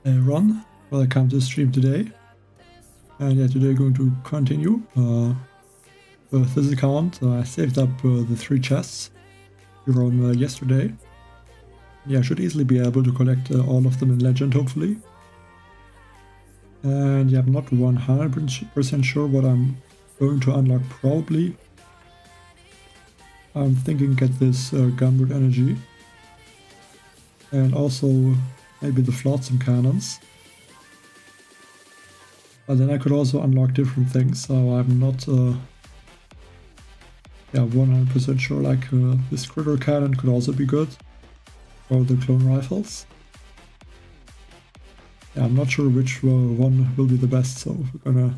Hey Ron, welcome to the stream today. And yeah, today going to continue with this account. I saved up the 3 chests from yesterday. Yeah, I should easily be able to collect all of them in Legend, hopefully. And yeah, I'm not 100% sure what I'm going to unlock probably. I'm thinking get this gunboat energy. And also maybe the flotsam cannons. But then I could also unlock different things, so I'm not 100% sure. Like this critter cannon could also be good, or the clone rifles. Yeah, I'm not sure which one will be the best, so we're gonna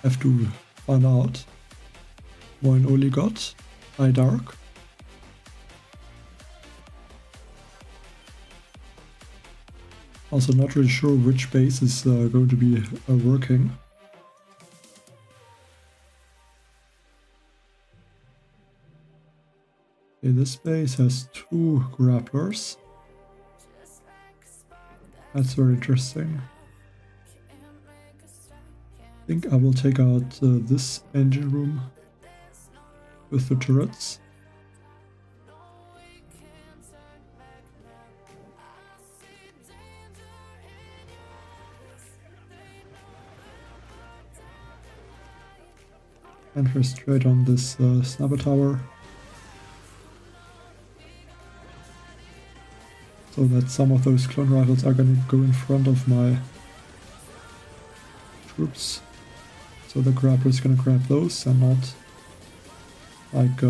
have to find out. Moin Oligot, Hi Dark. Also not really sure which base is going to be working. Okay, this base has 2 grapplers. That's very interesting. I think I will take out this engine room with the turrets. Enter straight on this sniper tower, so that some of those clone rifles are going to go in front of my troops. So the grabber is going to grab those and not like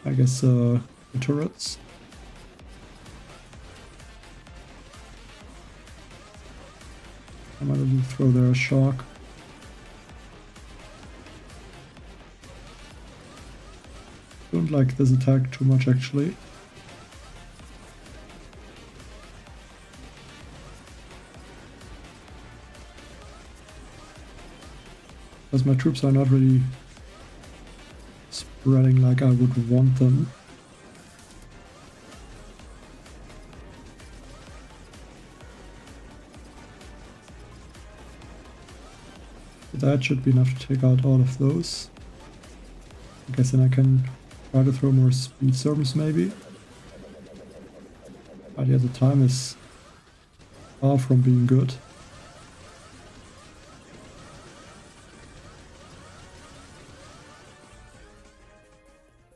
I guess the turrets. I'm going to throw there a shock. Don't like this attack too much actually. Because my troops are not really spreading like I would want them. That should be enough to take out all of those. I guess then I can try to throw more speed servants maybe. But yeah, the time is far from being good.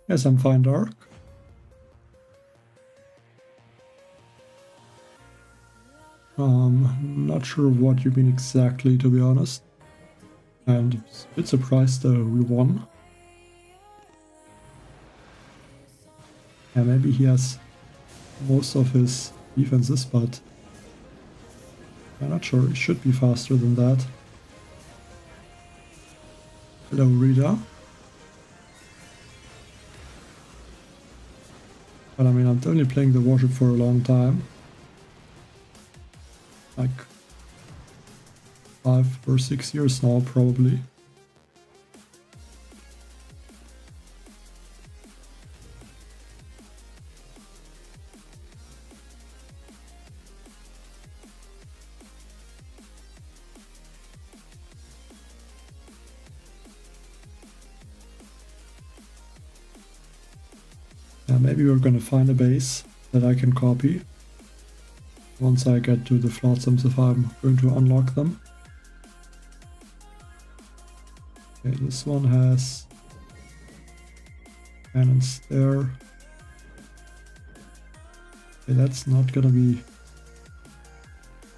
Yes, I'm fine, Dark. Not sure what you mean exactly, to be honest. And a bit surprised we won. Yeah, maybe he has most of his defenses, but I'm not sure. It should be faster than that. Hello, Rita. But I mean, I'm definitely playing the warship for a long time. Like 5 or 6 years now, probably. Yeah, maybe we're gonna find a base that I can copy once I get to the flotsams, if I'm going to unlock them. Okay, this one has cannons there. Okay, that's not gonna be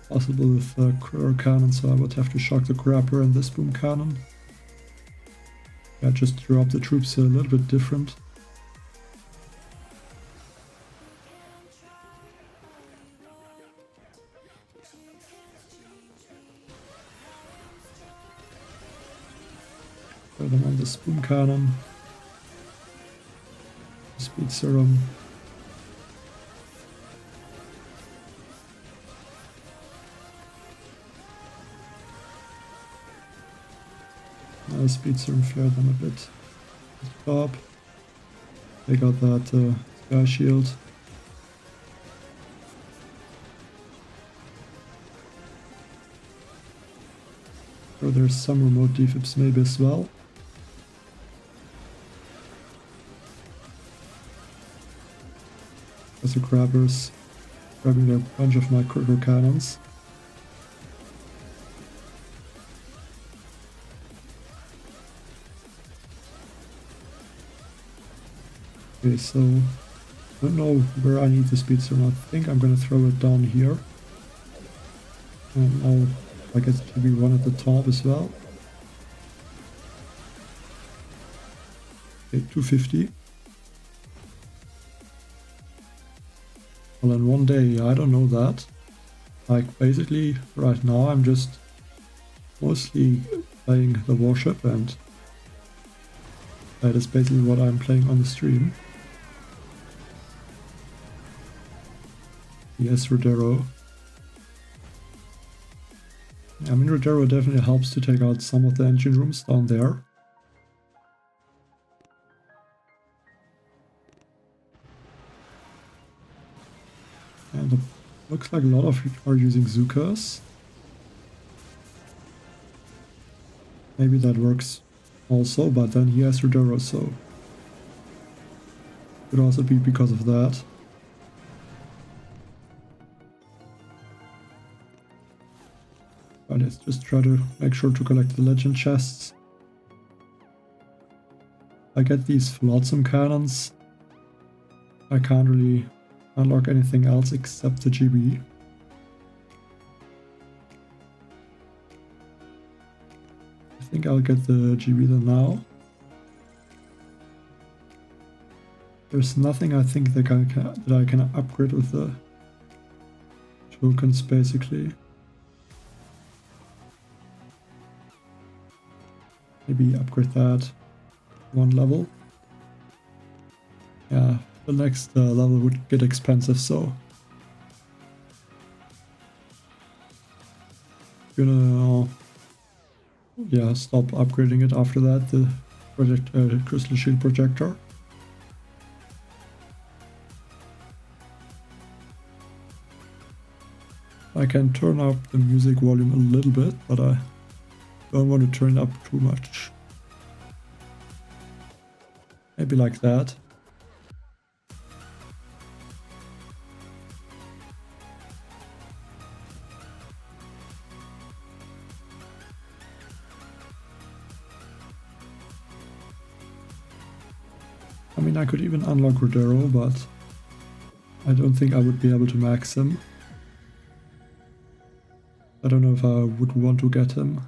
possible with the critter cannon, so I would have to shock the grabber and this boom cannon. Yeah, just drop the troops a little bit different. Put them on the spoon cannon. Speed serum. Speed serum flare them a bit. Top. They got that sky shield. Or there's some remote defibs maybe as well. As the grabbers grabbing a bunch of my critical cannons. Okay, so I don't know where I need the speed serum. I think I'm gonna throw it down here. And I guess it should be one at the top as well. Okay, 250. Well, in one day, I don't know that. Like, basically, right now I'm just mostly playing the Warship, and that is basically what I'm playing on the stream. Yes, Rodero. I mean, Rodero definitely helps to take out some of the engine rooms down there. And it looks like a lot of you are using Zukas. Maybe that works also, but then he has Rodero, so could also be because of that. But let's just try to make sure to collect the legend chests. I get these flotsam cannons. I can't really unlock anything else except the GB. I think I'll get the GB then now. There's nothing I think that I can upgrade with the tokens basically. Maybe upgrade that one level. Yeah, the next level would get expensive, so gonna yeah, stop upgrading it after that. The crystal shield projector. I can turn up the music volume a little bit, but I don't want to turn it up too much. Maybe like that. I mean, I could even unlock Rodero, but I don't think I would be able to max him. I don't know if I would want to get him.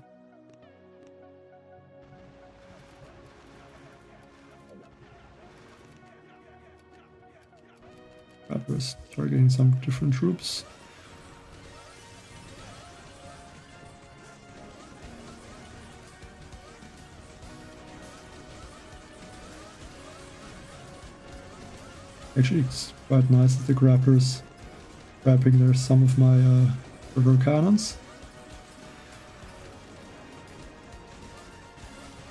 But we're targeting some different troops. Actually, it's quite nice that the grabbers grabbing there some of my river cannons.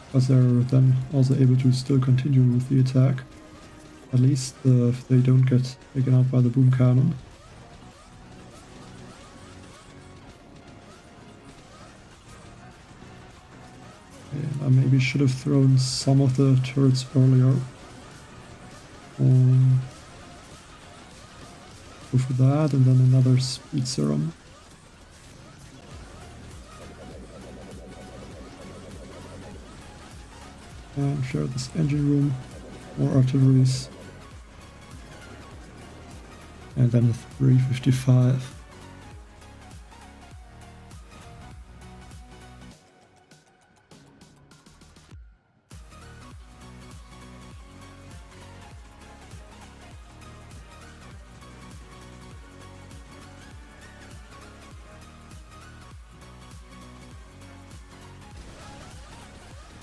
Because they're then also able to still continue with the attack. At least if they don't get taken out by the boom cannon. Okay, I maybe should have thrown some of the turrets earlier. Go for that, and then another speed serum. And share this engine room, more artilleries. And then a 355.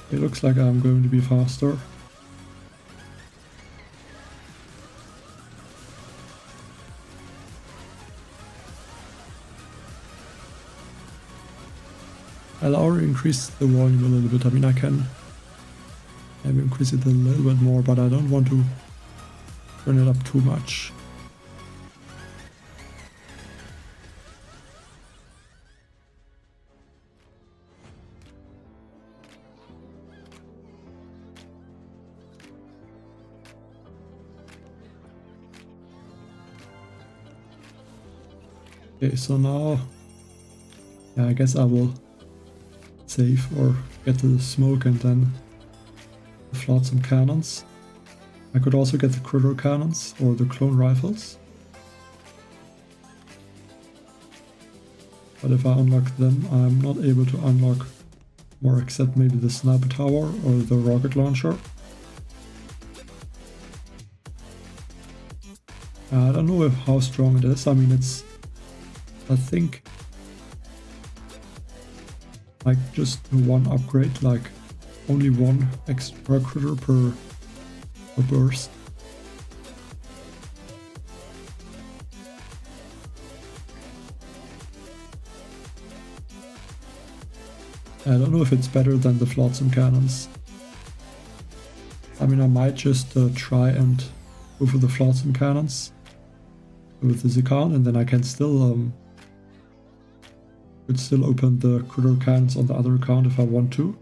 It looks like I'm going to be faster. I'll already increase the volume a little bit. I mean, I can maybe increase it a little bit more, but I don't want to turn it up too much. Okay, so now, yeah, I guess I will save or get the smoke and then flood some cannons. I could also get the critter cannons or the clone rifles. But if I unlock them, I'm not able to unlock more except maybe the sniper tower or the rocket launcher. I don't know how strong it is. I mean, it's, I think, like just one upgrade, like only one extra critter per burst. I don't know if it's better than the flotsam cannons. I mean, I might just try and go for the flotsam cannons with this account, and then I can still could still open the critter cannons on the other account if I want to.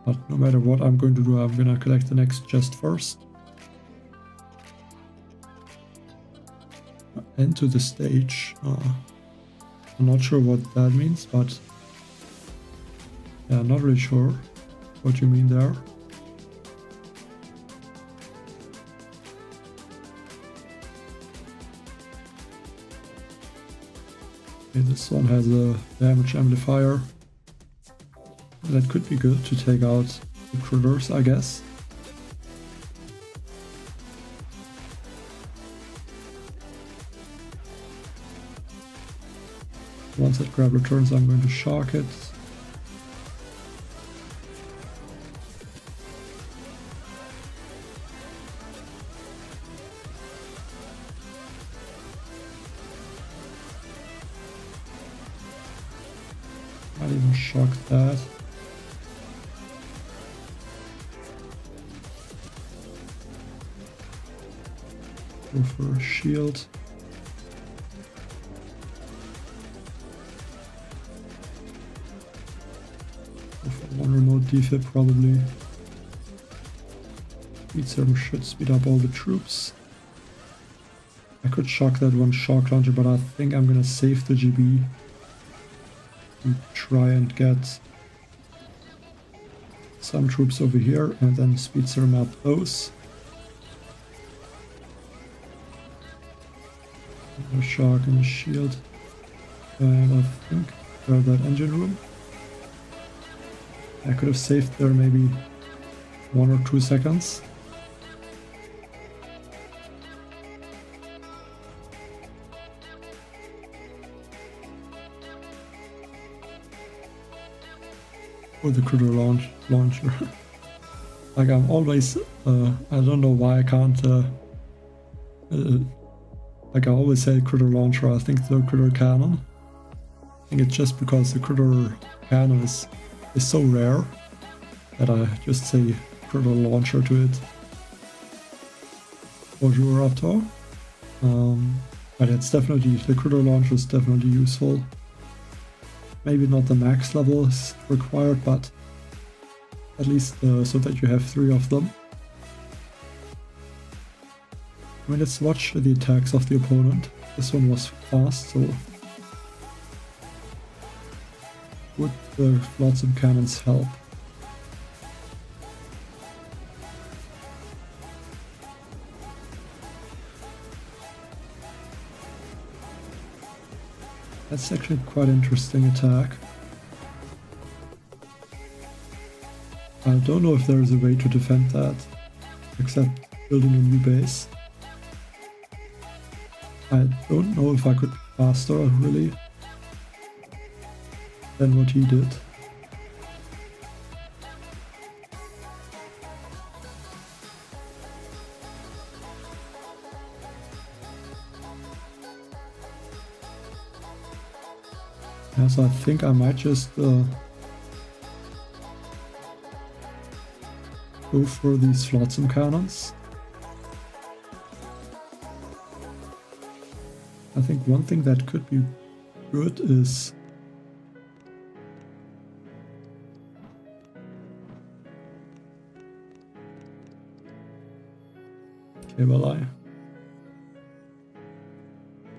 But no matter what I'm going to do, I'm gonna collect the next chest first. Enter the stage. I'm not sure what that means, but yeah, not really sure what you mean there. Okay, this one has a damage amplifier. That could be good to take out the critters, I guess. Once that grab returns, I'm going to shock it. Might even shock that. Go for a shield. Go for one remote defib probably. Speed serum should speed up all the troops. I could shock that one shock launcher, but I think I'm gonna save the GB to try and get some troops over here and then speed serum up those. A shock and a shield, and I think grab that engine room. I could have saved there maybe 1 or 2 seconds. Or the critter launcher. Like I'm always, I don't know why I can't. Like I always say critter launcher, I think the critter cannon. I think it's just because the critter cannon is so rare that I just say critter launcher to it. Bonjour Raptor. But it's definitely, the critter launcher is definitely useful. Maybe not the max level is required, but at least so that you have 3 of them. I mean, let's watch the attacks of the opponent. This one was fast, so would the flotsam cannons help? That's actually quite an interesting attack. I don't know if there is a way to defend that, except building a new base. I don't know if I could be faster, really, than what he did. Yeah, so I think I might just go for these flotsam cannons. I think one thing that could be good is okay, well,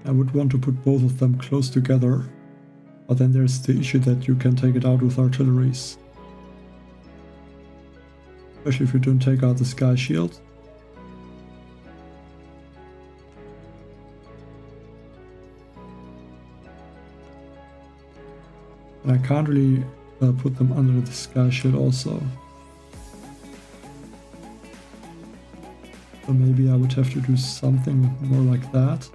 I would want to put both of them close together, but then there's the issue that you can take it out with artilleries. Especially if you don't take out the sky shield. And I can't really put them under the sky shield also. So maybe I would have to do something more like that.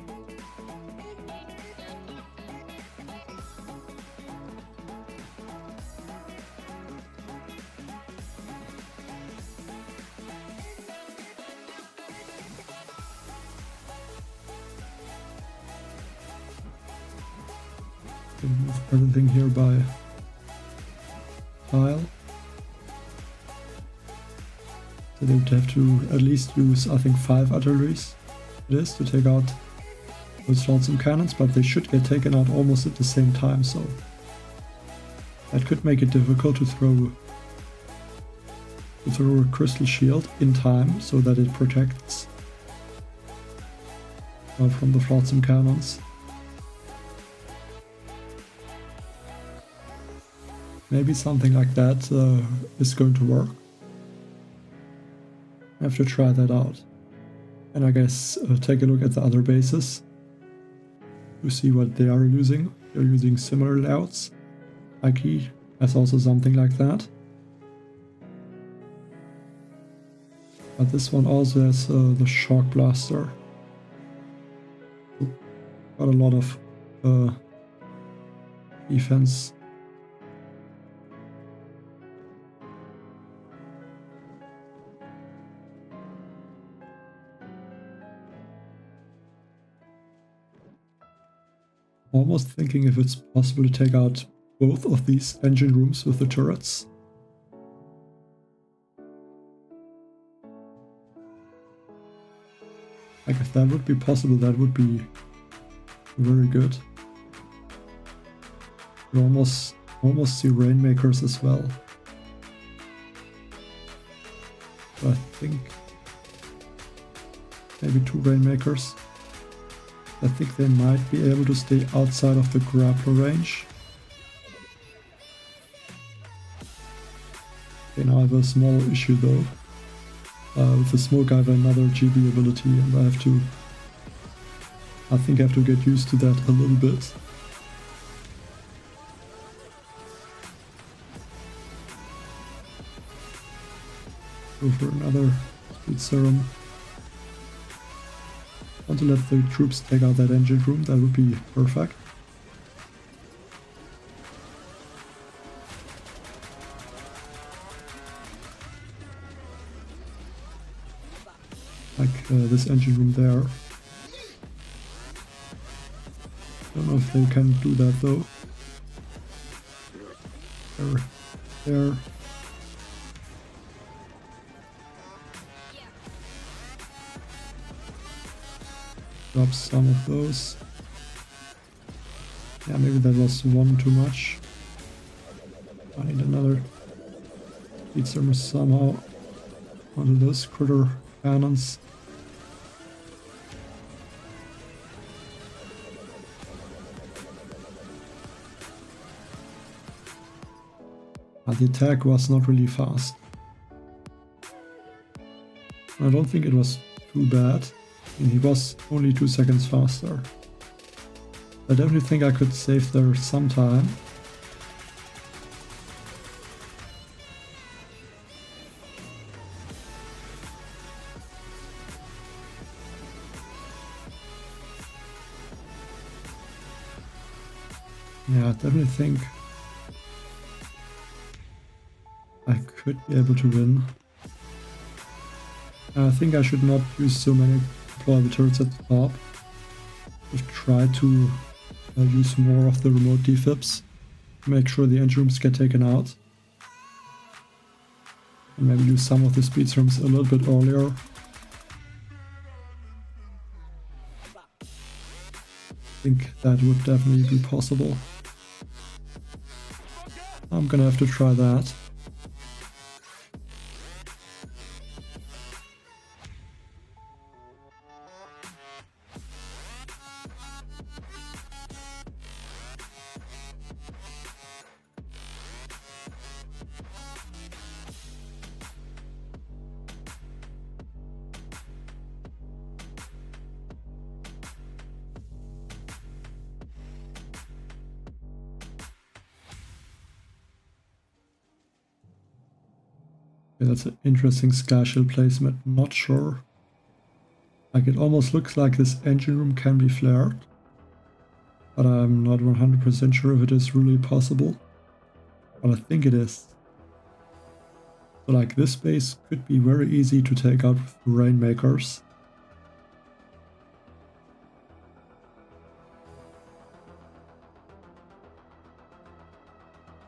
Move everything here by tile. So they would have to at least use, I think, 5 artilleries it is to take out those Flotsam cannons, but they should get taken out almost at the same time, so that could make it difficult to throw a crystal shield in time so that it protects from the Flotsam cannons. Maybe something like that is going to work. I have to try that out. And I guess take a look at the other bases to see what they are using. They're using similar layouts. Iki has also something like that. But this one also has the shock blaster. Got a lot of defense. Almost thinking if it's possible to take out both of these engine rooms with the turrets. Like if that would be possible, that would be very good. You almost see rainmakers as well. So I think maybe 2 rainmakers. I think they might be able to stay outside of the grappler range. Okay, now I have a small issue though. With the smoke I have another GB ability and I think I have to get used to that a little bit. Go for another speed serum. Want to let the troops take out that engine room, that would be perfect. Like this engine room there. Don't know if they can do that though. There. Drop some of those. Yeah, maybe that was one too much. I need another speed serum somehow onto those critter cannons. The attack was not really fast. I don't think it was too bad. He was only 2 seconds faster. I definitely think I could save there some time. Yeah, I definitely think I could be able to win. I think I should not use so many deployable turrets at the top. I've tried to use more of the remote defibs to make sure the engine rooms get taken out. And maybe use some of the speed serums a little bit earlier. I think that would definitely be possible. I'm gonna have to try that. Yeah, that's an interesting sky shield placement. Not sure. Like, it almost looks like this engine room can be flared, but I'm not 100% sure if it is really possible. But I think it is. So like, this base could be very easy to take out with Rainmakers.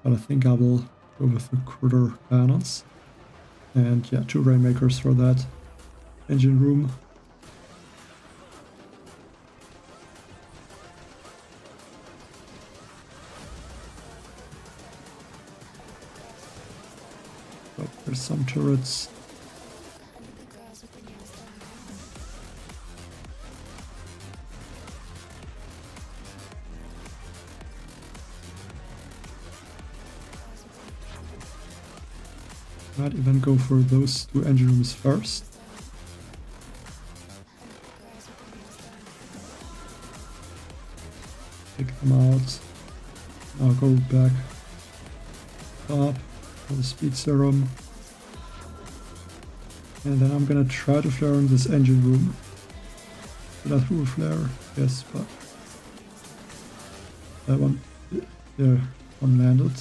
But I think I will go with the Critter Cannons. And yeah, 2 Rainmakers for that engine room. Oh, there's some turrets. Might even go for those 2 engine rooms first. Take them out. I'll go back up for the speed serum. And then I'm gonna try to flare in this engine room. Did I throw a flare? Yes, but that one, there, one landed.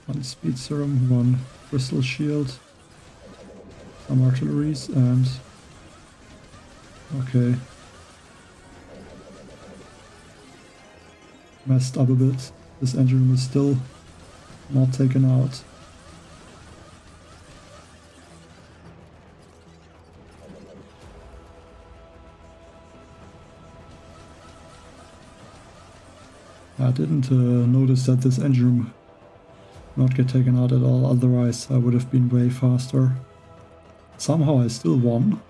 1 speed serum, 1 crystal shield, some artilleries, and okay, messed up a bit. This engine room is still not taken out. I didn't notice that this engine room not get taken out at all, otherwise I would have been way faster. Somehow I still won.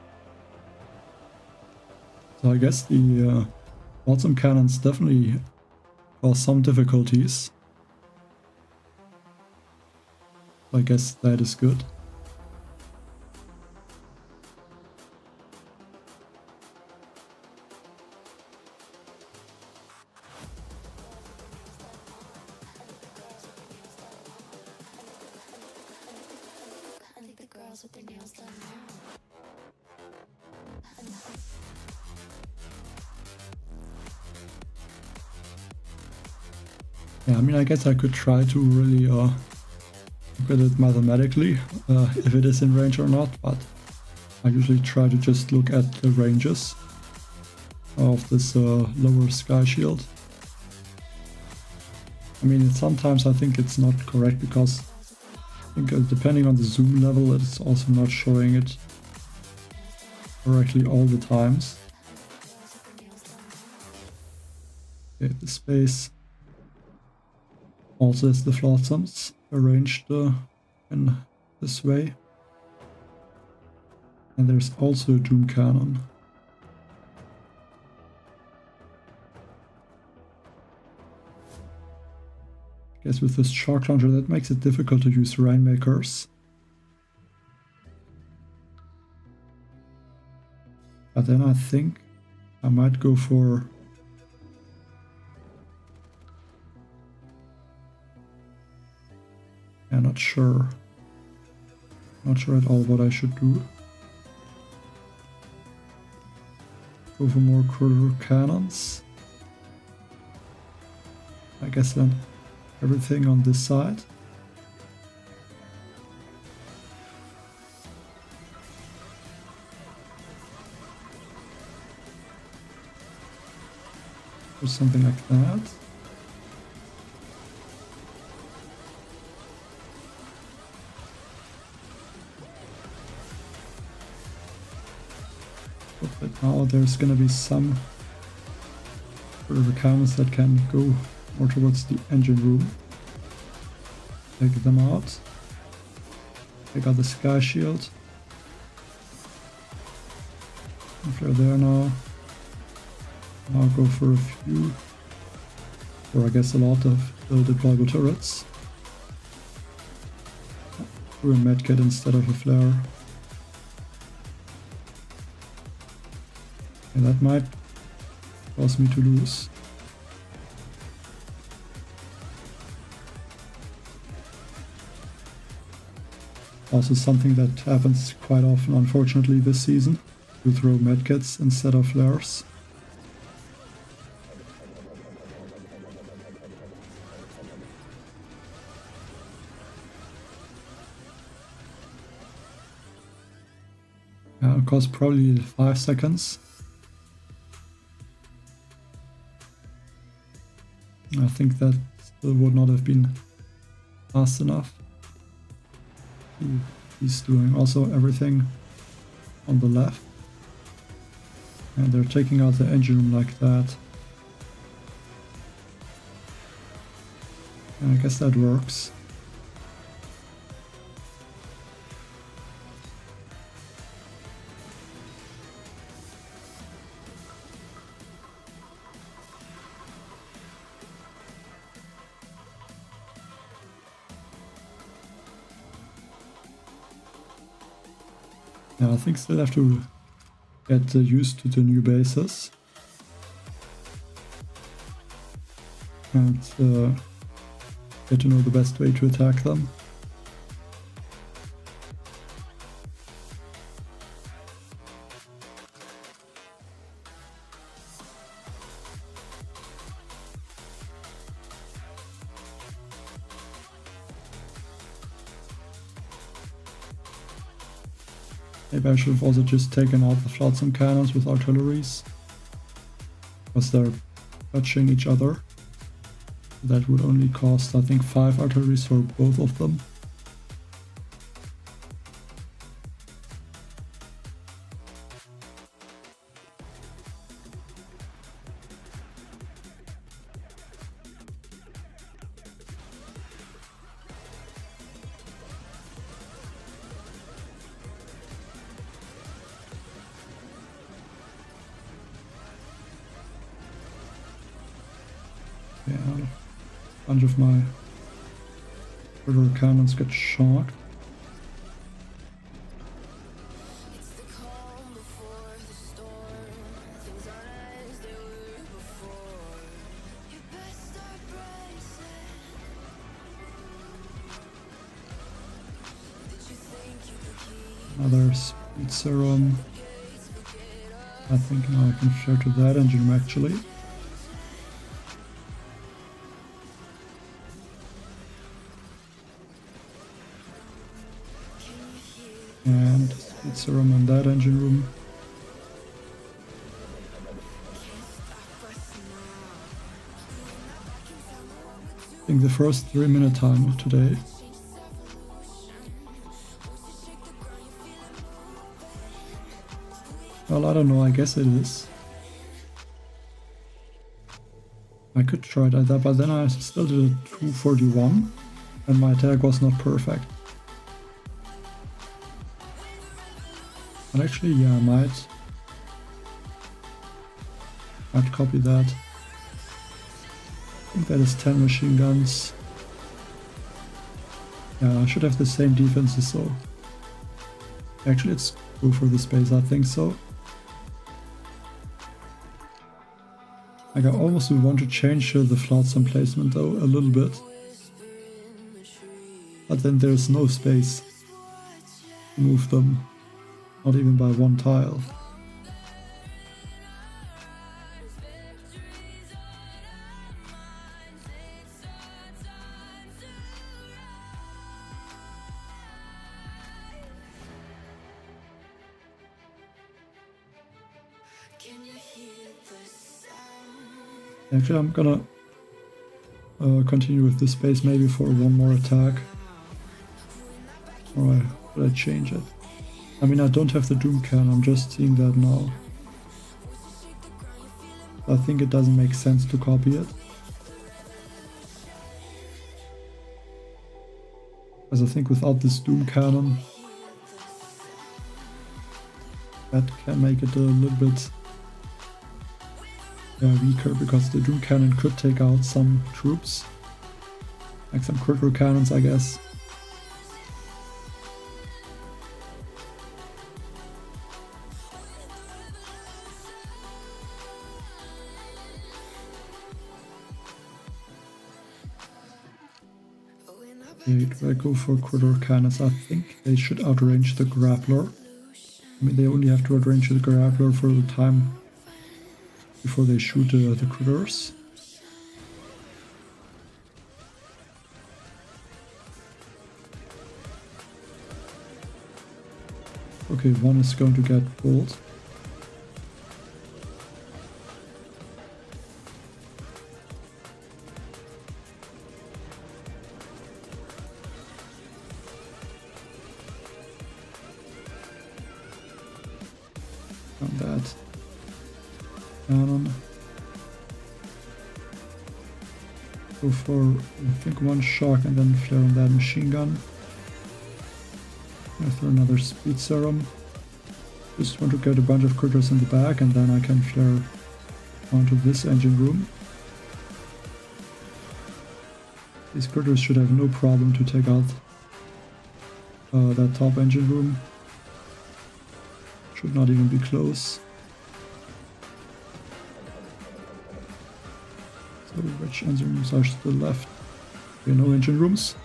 So I guess the Awesome Cannons definitely cause some difficulties. I guess that is good. With their nails done now. Yeah, I mean, I guess I could try to really look at it mathematically, if it is in range or not, but I usually try to just look at the ranges of this lower sky shield. I mean, sometimes I think it's not correct because I think depending on the zoom level, it's also not showing it correctly all the times. Okay, the space also has the flotsams arranged in this way. And there's also a doom cannon. I guess with this shark launcher that makes it difficult to use Rainmakers. But then I think I might go for yeah, not sure. Not sure at all what I should do. Go for more critter cannons. I guess then everything on this side. Or something like that. But now there's gonna be some sort of cannons that can go more towards the engine room. Take them out. Take out the sky shield. If they're there now, I'll go for a few, or I guess a lot of deployable turrets. Do a medkit instead of a flare. And that might cause me to lose. Also something that happens quite often, unfortunately, this season. You throw medkits instead of flares. It costs probably 5 seconds. I think that still would not have been fast enough. He's doing also everything on the left. And they're taking out the engine room like that. And I guess that works. Yeah, I think still have to get used to the new bases. And get to know the best way to attack them. Maybe I should have also just taken out the flotsam cannons with artilleries, because they're touching each other. That would only cost, I think, 5 artilleries for both of them. Yeah, a bunch of my further cannons get shocked. Another speed serum. I think now I can share to that engine room actually. And speed serum on that engine room. I think the first 3-minute time today. Well, I don't know, I guess it is. I could try it like that, but then I still did a 241 and my attack was not perfect. But actually, yeah, I might copy that. I think that is 10 machine guns. Yeah, I should have the same defenses, so actually let's go for the space, I think so. Like I almost would want to change the flotsam placement though, a little bit. But then there's no space to move them, not even by one tile. Actually, I'm gonna continue with this space maybe for one more attack. Or should I change it? I mean, I don't have the Doom Cannon, I'm just seeing that now. I think it doesn't make sense to copy it. As I think without this Doom Cannon, that can make it a little bit weaker, because the Doom Cannon could take out some troops. Like some critical cannons, I guess. Okay, do I go for critter cannons? I think they should outrange the grappler. I mean, they only have to outrange the grappler for the time before they shoot the critters. Okay, one is going to get pulled. On that cannon. Go for, I think, one shock and then flare on that machine gun. After another speed serum. Just want to get a bunch of critters in the back and then I can flare onto this engine room. These critters should have no problem to take out that top engine room. Should not even be close. So which engine rooms are still left? Okay, no engine rooms.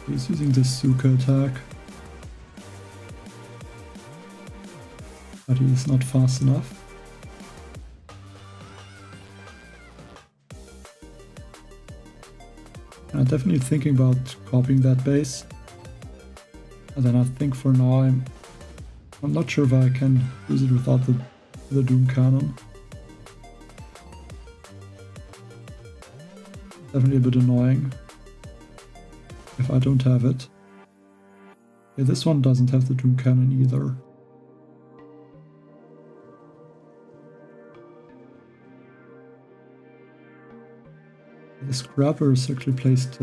He's using the Suka attack. But he is not fast enough. I'm definitely thinking about copying that base. And then I think for now I'm not sure if I can use it without the Doom Cannon. Definitely a bit annoying if I don't have it. Okay, this one doesn't have the Doom Cannon either. This grabber is actually placed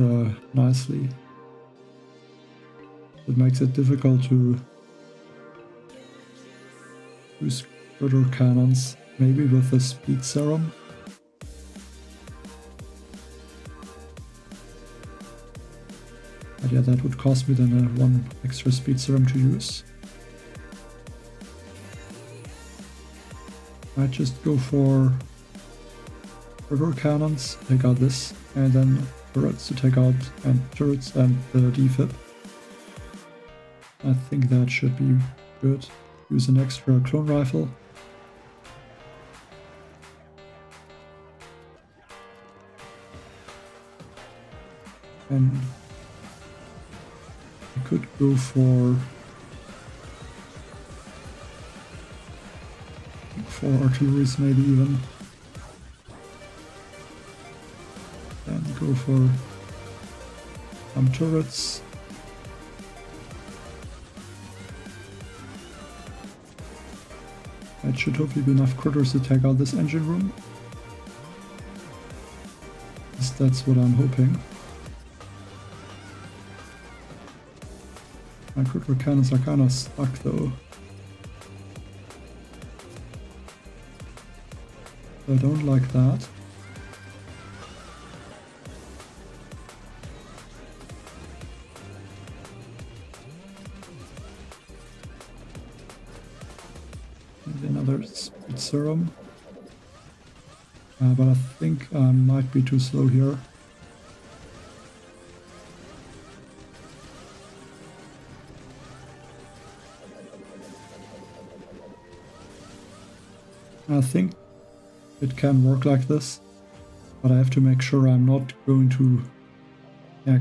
nicely. It makes it difficult to use critter cannons, maybe with a speed serum. But yeah, that would cost me then one extra speed serum to use. Might just go for river cannons, take out this, and then turrets to take out, and turrets and the defib. I think that should be good. Use an extra clone rifle. And I could go for artilleries maybe even. And go for some turrets. That should hopefully be enough critters to take out this engine room. At least that's what I'm hoping. My critter cannons are kinda stuck though. I don't like that. Another speed serum, but I think I might be too slow here. I think it can work like this, but I have to make sure I'm not going to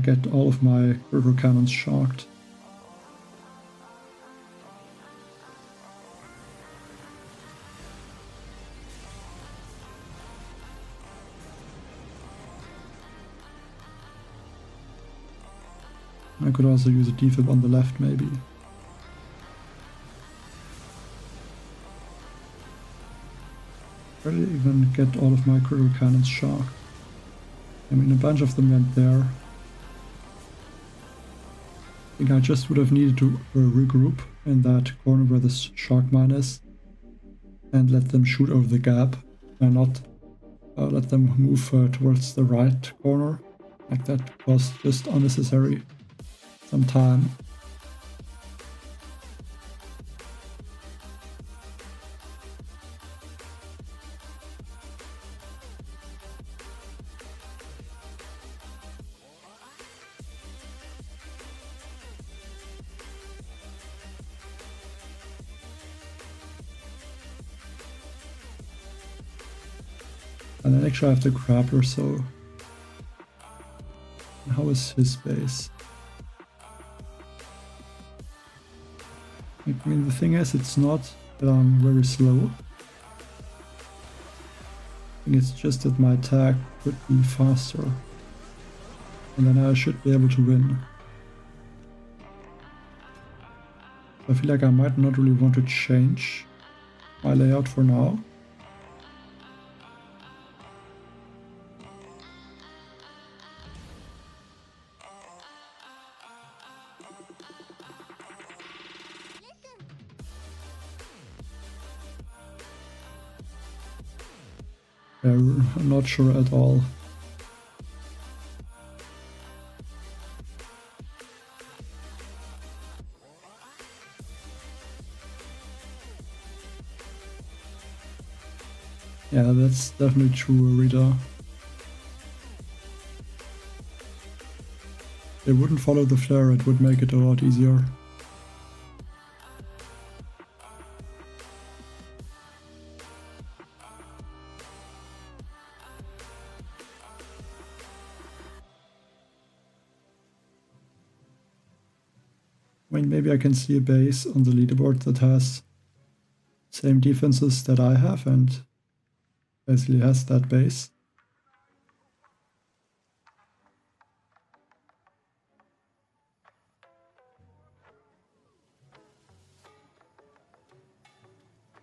get all of my critter cannons shocked. I could also use a defib on the left maybe. Where did I even get all of my critter cannons shocked? I mean, a bunch of them went there. I think I just would have needed to regroup in that corner where the shock mine is and let them shoot over the gap and not let them move towards the right corner Like that was just unnecessary. Some time. And then actually I have the grappler, so how is his base? I mean, the thing is, it's not that I'm very slow. I think it's just that my attack could be faster. And then I should be able to win. I feel like I might not really want to change my layout for now. Yeah, I'm not sure at all. Yeah, that's definitely true, Rita. If they wouldn't follow the flare, it would make it a lot easier. I mean, maybe I can see a base on the leaderboard that has same defenses that I have and basically has that base.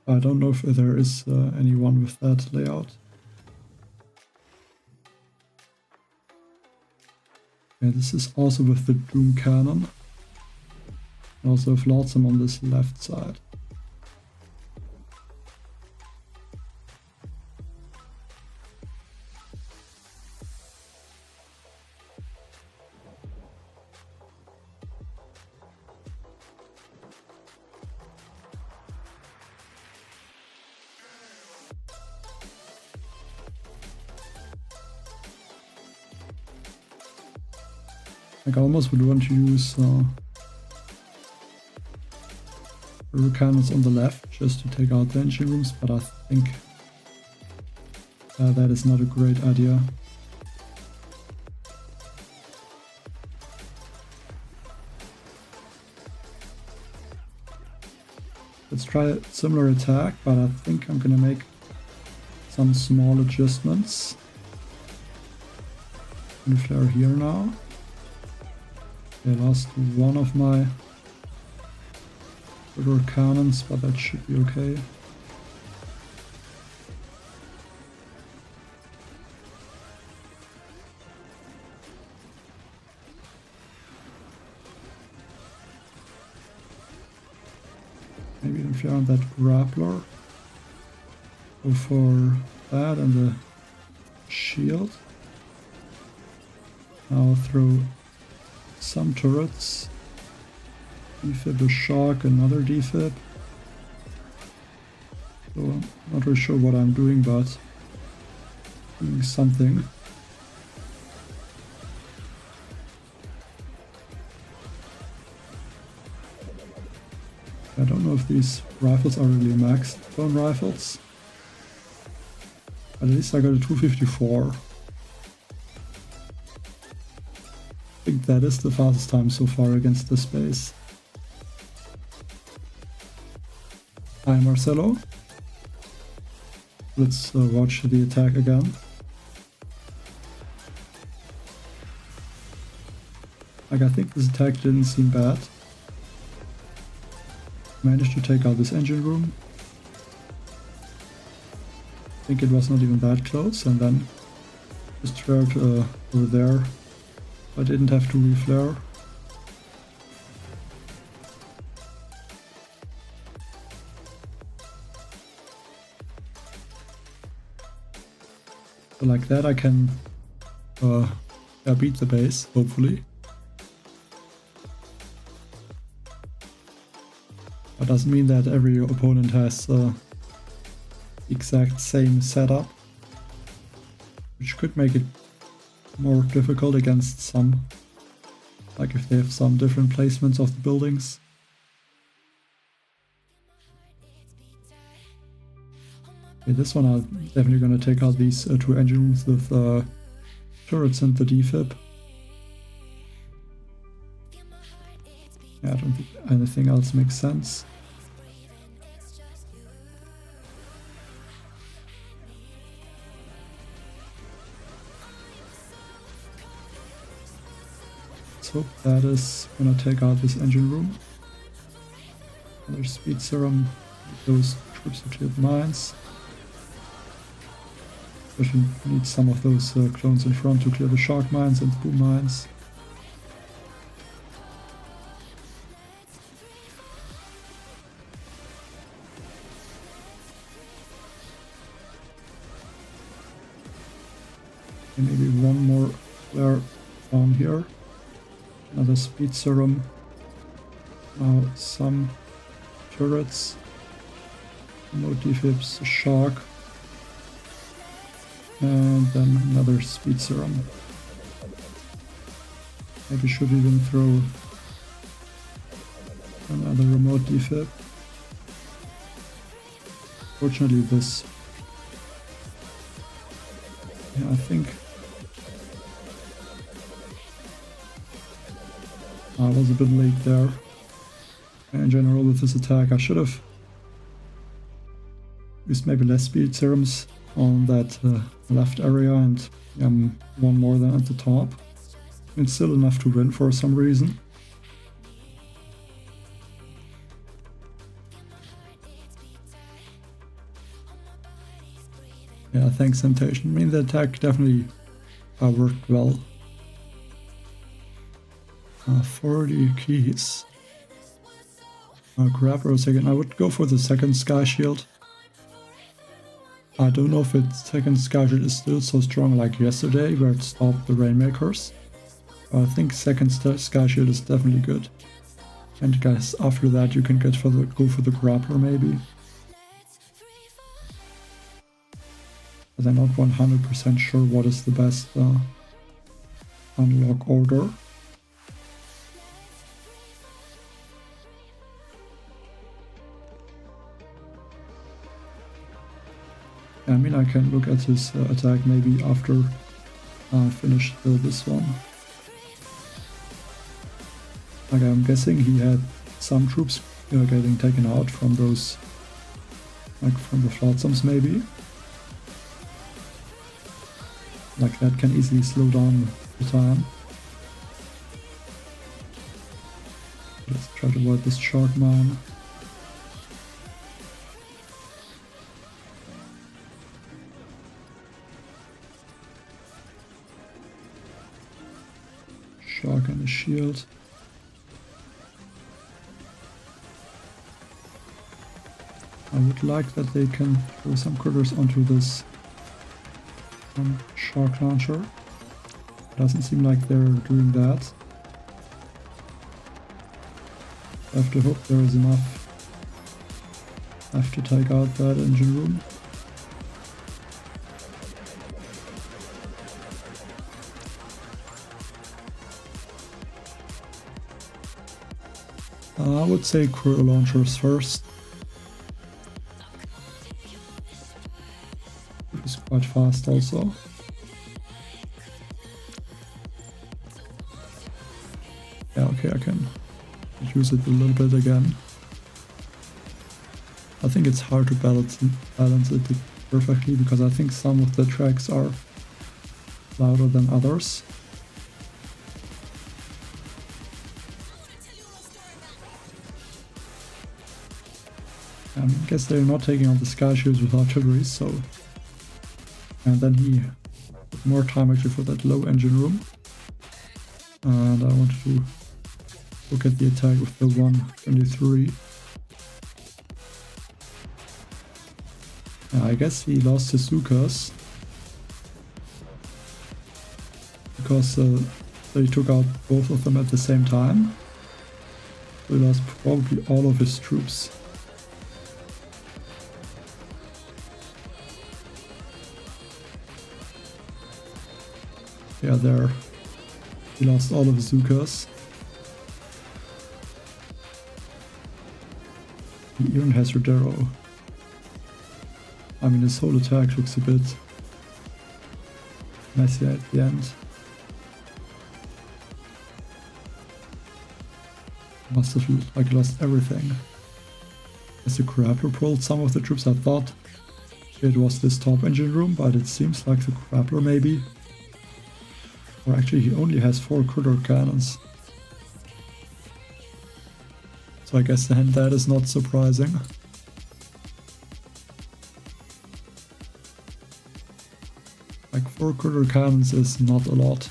I don't know if there is anyone with that layout. Yeah, this is also with the Doom Cannon. I also have Lordsum on this left side. Like, I almost would want to use cannons on the left just to take out the engine rooms, but I think that is not a great idea. Let's try a similar attack, but I think I'm gonna make some small adjustments. I'm gonna flare here now. I lost one of my little cannons, but that should be okay. Maybe even flare on that grappler. Go for that and the shield. Now throw some turrets. Defib a shock, another defib. So I'm not really sure what I'm doing, but doing something. I don't know if these rifles are really maxed bone rifles. At least I got a 254. I think that is the fastest time so far against this base. Hi Marcelo. Let's watch the attack again. Like, I think this attack didn't seem bad. Managed to take out this engine room. I think it was not even that close, and then just flared over there. I didn't have to reflare. So like that I can beat the base, hopefully. That doesn't mean that every opponent has the exact same setup, which could make it more difficult against some, like if they have some different placements of the buildings. Okay, this one I'm definitely going to take out these 2 engine rooms with turrets and the defib. Yeah, I don't think anything else makes sense. Let's hope that is gonna take out this engine room. Another speed serum. Those troops to clear the mines. Especially need some of those clones in front to clear the shark mines and the boom mines. And maybe one more flare down here. Another speed serum. Now some turrets. No defibs, a shark. And then another speed serum. Maybe should even throw another remote defib. Fortunately this, yeah, I think I was a bit late there. In general with this attack I should have used maybe less speed serums on that left area and one more than at the top. It's still enough to win for some reason. Yeah, thanks Temptation. I mean the attack definitely worked well. 40 keys. Grab for a second. I would go for the second Sky Shield. I don't know if its second Sky Shield is still so strong like yesterday, where it stopped the Rainmakers. I think second Sky Shield is definitely good. And guys, after that you can go for the grappler maybe. But I'm not 100% sure what is the best unlock order. I mean, I can look at his attack maybe after I finish this one. Like, I'm guessing he had some troops getting taken out from those, like from the flotsams maybe. Like that can easily slow down the time. Let's try to avoid this shark mine. Shark and a shield. I would like that they can throw some critters onto this shark launcher. Doesn't seem like they're doing that. I have to hope there is enough left to take out that engine room. I would say crew launchers first. It's quite fast also. Yeah, okay, I can use it a little bit again. I think it's hard to balance it perfectly because I think some of the tracks are louder than others. I guess they're not taking out the Sky Shields with artillery, so... And then he took more time actually for that low engine room. And I wanted to look at the attack with the 123. I guess he lost his Zukas. because they took out both of them at the same time. So he lost probably all of his troops. Yeah, there. He lost all of his Zukas. He even has Rodero. I mean, his whole attack looks a bit messy at the end. Must have like lost everything. As the Grappler pulled some of the troops, I thought it was this top engine room, but it seems like the Grappler maybe. Or actually he only has 4 critter cannons. So I guess then that is not surprising. Like 4 critter cannons is not a lot.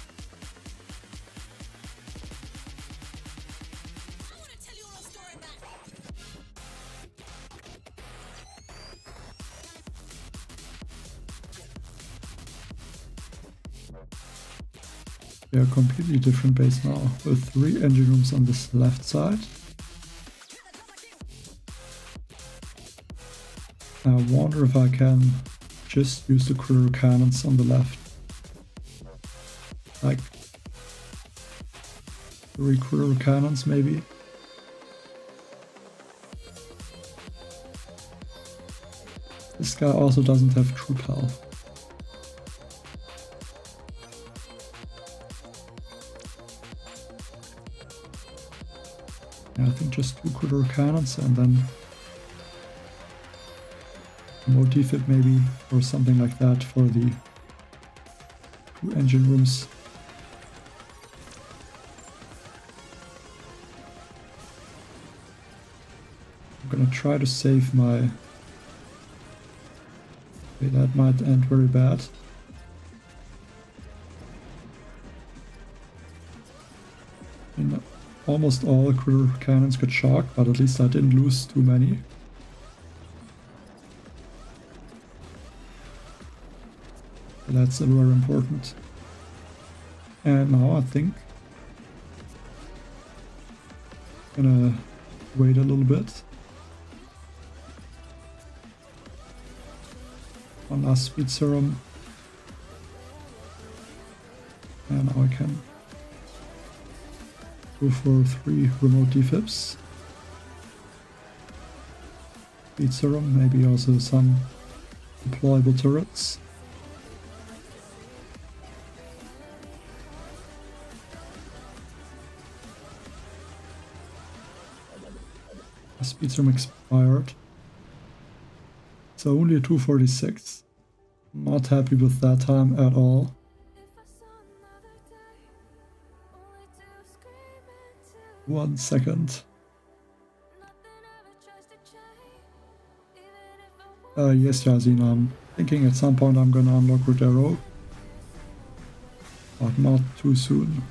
We are a completely different base now, with 3 engine rooms on this left side. I wonder if I can just use the critter cannons on the left. Like 3 critter cannons maybe. This guy also doesn't have troop health. Yeah, I think just 2 critter cannons and then more defib maybe, or something like that for the 2 engine rooms. I'm gonna try to save my... Okay, that might end very bad. And almost all critter cannons got shocked, but at least I didn't lose too many. That's very important. And now I think I'm gonna wait a little bit. One last speed serum. And now I can go for 3 remote defibs. Speed serum, maybe also some deployable turrets. Speed serum expired. So only a 246. Not happy with that time at all. One second. Yes, Yazin, I'm thinking at some point I'm gonna unlock Rodero. But not too soon.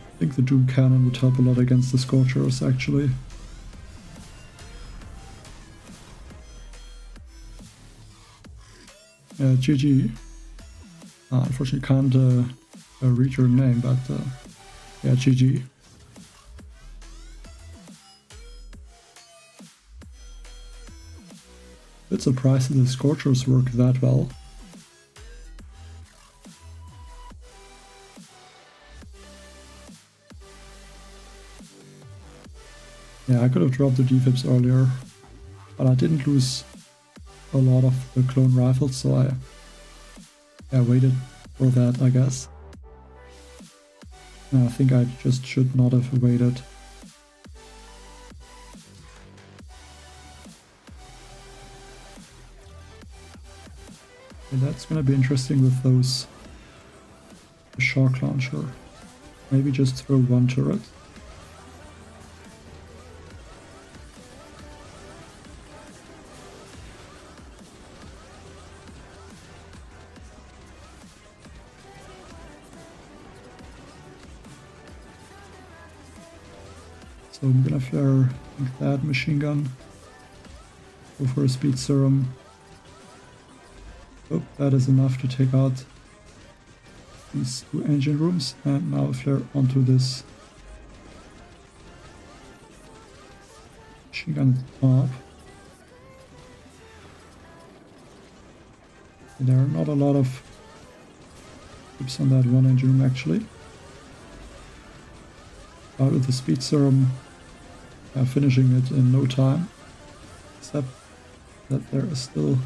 I think the Doom Cannon would help a lot against the Scorchers, actually. GG. Unfortunately can't read your name, but yeah, GG. Bit surprised that the Scorchers work that well. Yeah, I could have dropped the defibs earlier, but I didn't lose a lot of the clone rifles, so I waited for that, I guess. And I think I just should not have waited. And that's gonna be interesting with those. The Shark Launcher. Maybe just throw 1 turret. So I'm gonna flare that machine gun. Go for a speed serum. Oh, that is enough to take out these 2 engine rooms, and now flare onto this machine gun at the top. There are not a lot of troops on that 1 engine room actually. Out with the speed serum, finishing it in no time, except that there is still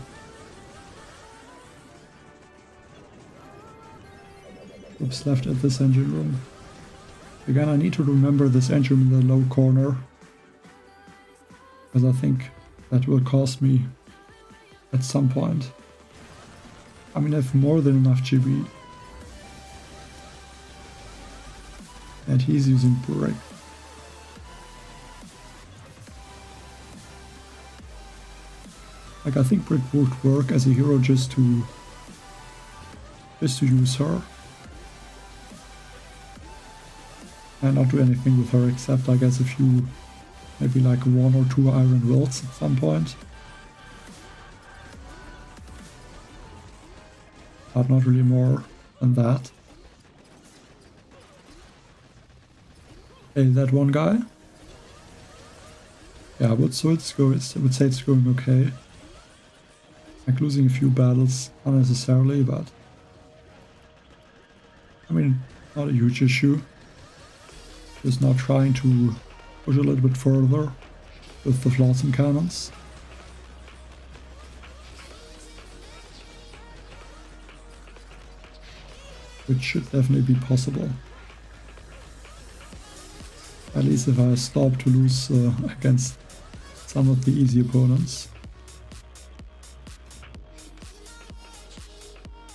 troops left at this engine room. Again, I need to remember this engine room in the low corner, because I think that will cost me at some point. I mean, I have more than enough GB. And he's using brick. Like, I think brick would work as a hero just to use her. And not do anything with her except, I guess, a few, maybe like 1 or 2 iron wills at some point. But not really more than that. Hey, that one guy? Yeah, I would say it's going okay. Like losing a few battles unnecessarily, but I mean, not a huge issue. Just now trying to push a little bit further with the flotsam cannons. Which should definitely be possible. At least if I stop to lose against some of the easy opponents.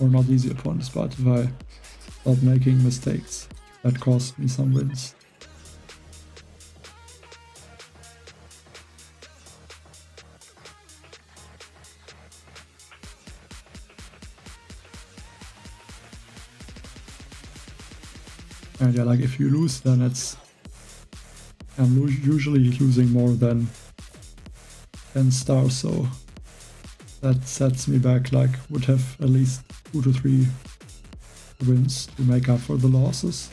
Or not easy opponents, but if I stop making mistakes that cost me some wins. And yeah, like if you lose, then I'm usually losing more than 10 stars, so that sets me back, like would have at least 2 to 3 wins to make up for the losses.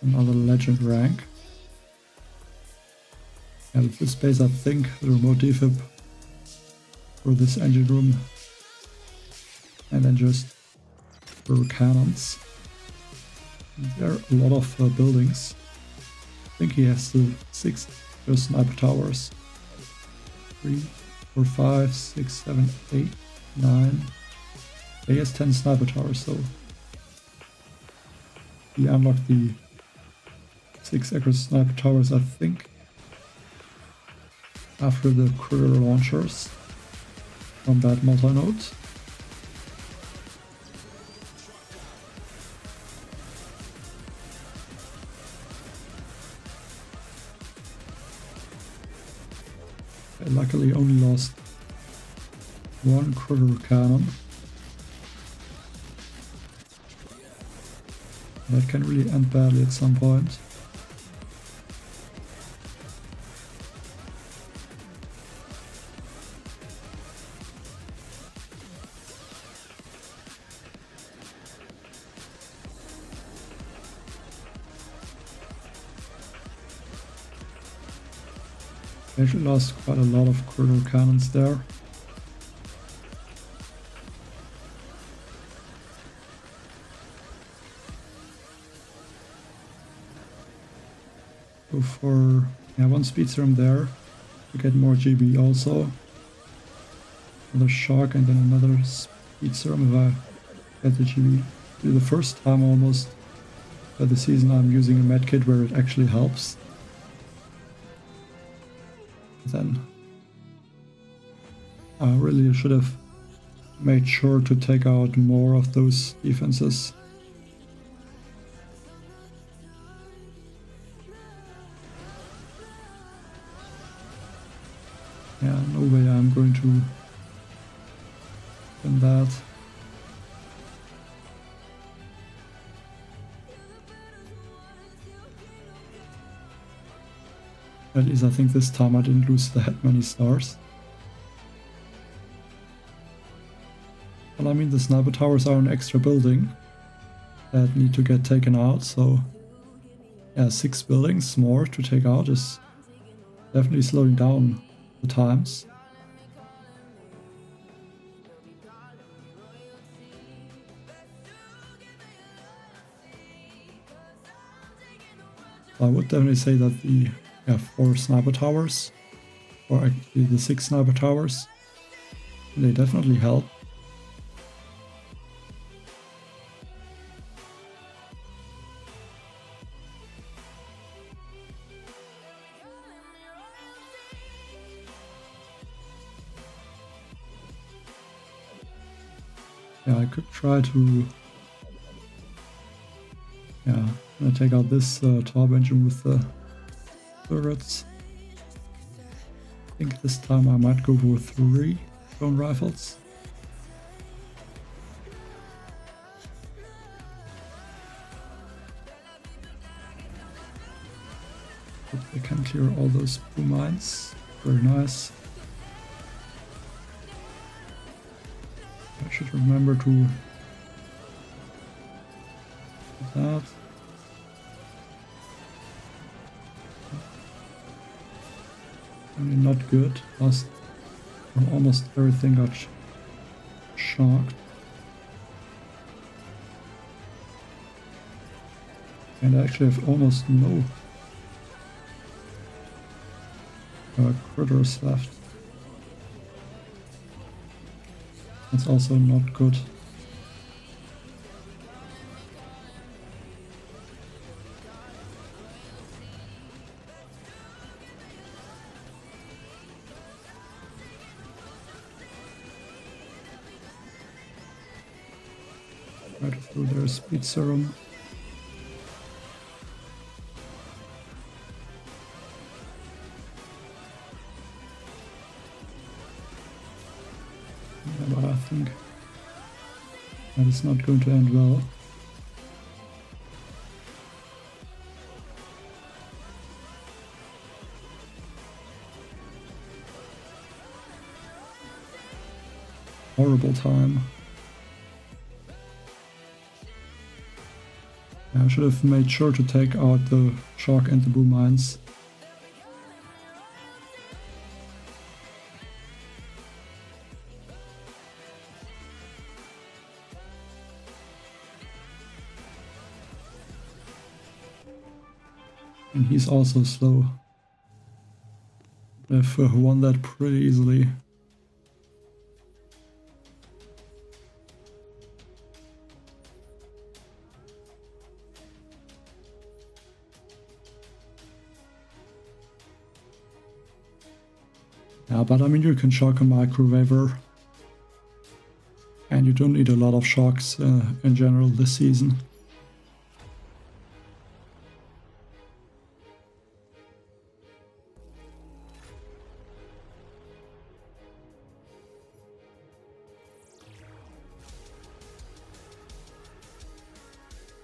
Another legend rank. And with this base, I think the remote defib for this engine room, and then just for cannons. There are a lot of buildings. I think he has the 6 sniper towers. 3, 4, 5, 6, 7, 8, 9. He has 10 sniper towers, so he unlocked the 6 accurate sniper towers, I think, after the critter launchers from that multi-node. I luckily only lost 1 critter cannon. That can really end badly at some point. I actually lost quite a lot of critter cannons there. Go for 1 speed serum there to get more GB also. Another shock and then another speed serum if I get the GB. For the first time almost the season I'm using a medkit where it actually helps. Then I really should have made sure to take out more of those defenses. Yeah, no way I'm going to win that. At least I think this time I didn't lose that many stars. Well, I mean, the sniper towers are an extra building that need to get taken out, so yeah, 6 buildings more to take out is definitely slowing down the times. I would definitely say that the 4 sniper towers, or actually the 6 sniper towers, they definitely help. Yeah, I could try to take out this top engine with the turrets. I think this time I might go for 3 drone rifles. Hope they can clear all those blue mines. Very nice. I should remember to do that. I mean, not good. Almost everything got shocked. And I actually have almost no critters left. That's also not good. Right through their speed serum. Yeah, but I think that is not going to end well. Horrible time. I should have made sure to take out the shark and the blue mines. And he's also slow. I've won that pretty easily. Yeah, but I mean, you can shock a microwaver. And you don't need a lot of shocks in general this season.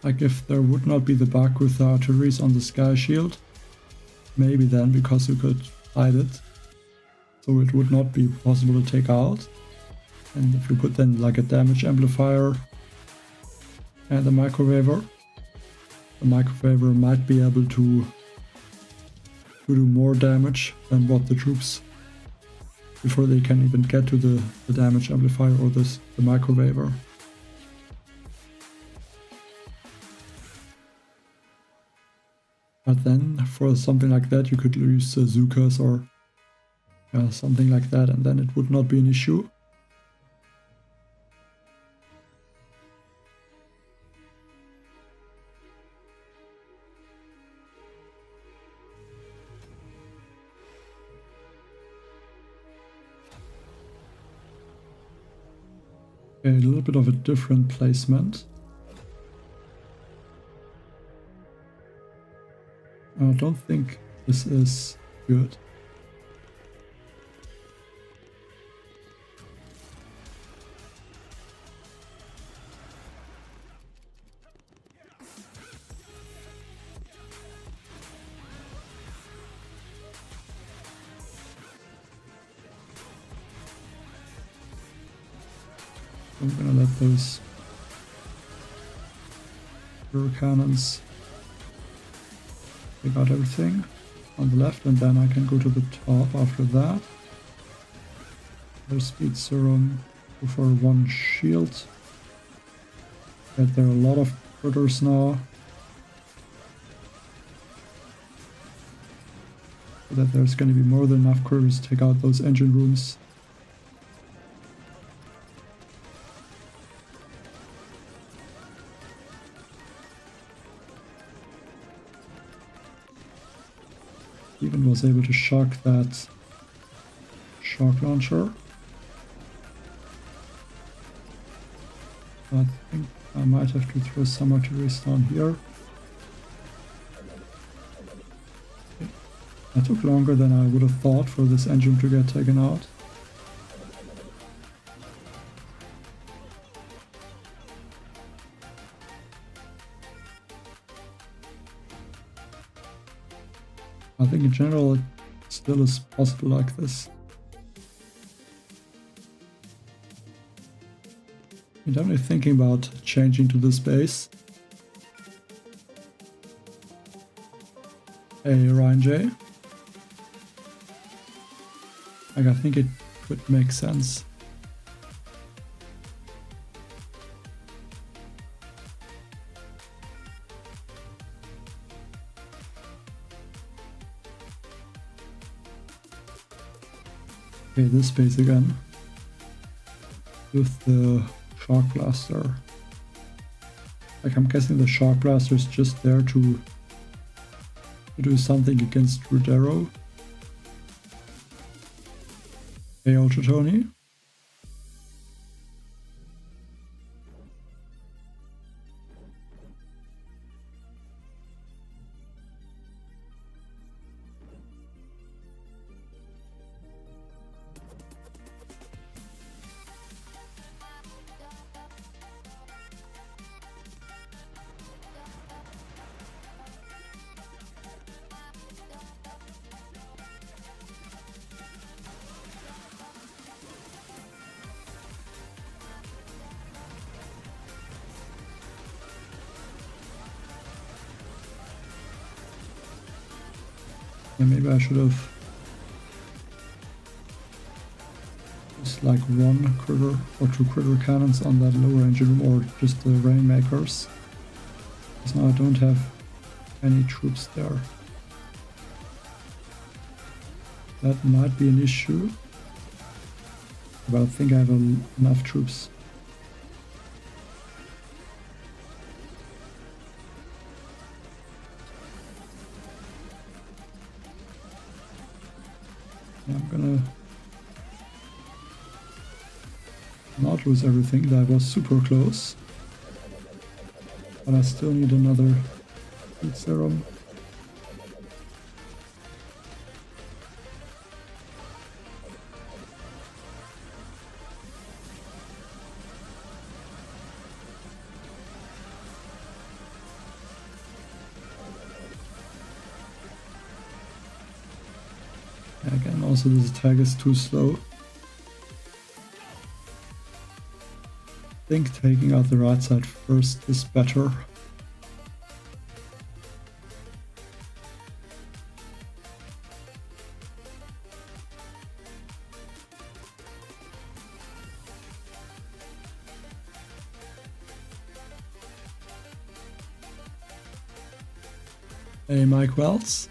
Like if there would not be the bug with the artilleries on the sky shield, maybe then, because you could hide it, so it would not be possible to take out. And if you put then like a damage amplifier and a microwaver, the microwaver might be able to do more damage than what the troops, before they can even get to the damage amplifier or the microwaver. But then for something like that you could use Zukas or something like that, and then it would not be an issue. A little bit of a different placement. I don't think this is good. I'm gonna let those cannons take out everything on the left, and then I can go to the top after that. There's speed serum, go for one shield. But there are a lot of critters now. So that there's going to be more than enough critters to take out those engine rooms. Even was able to shock that shock launcher. I think I might have to throw some artillery down here. It took longer than I would have thought for this engine to get taken out. I think in general it still is possible like this. I'm definitely thinking about changing to this base. Hey Ryan J. Like, I think it could make sense. Okay, this base again. With the Shock Blaster. Like, I'm guessing the Shock Blaster is just there to do something against Rudero. Hey, Ultra Tony. Yeah, maybe I should have just like one critter or two critter cannons on that lower engine room, or just the Rainmakers. Because now I don't have any troops there. That might be an issue, but I think I have enough troops. I'm gonna not lose everything. That was super close, but I still need another heat serum. Again, also this attack is too slow. I think taking out the right side first is better. Hey Mike Wells.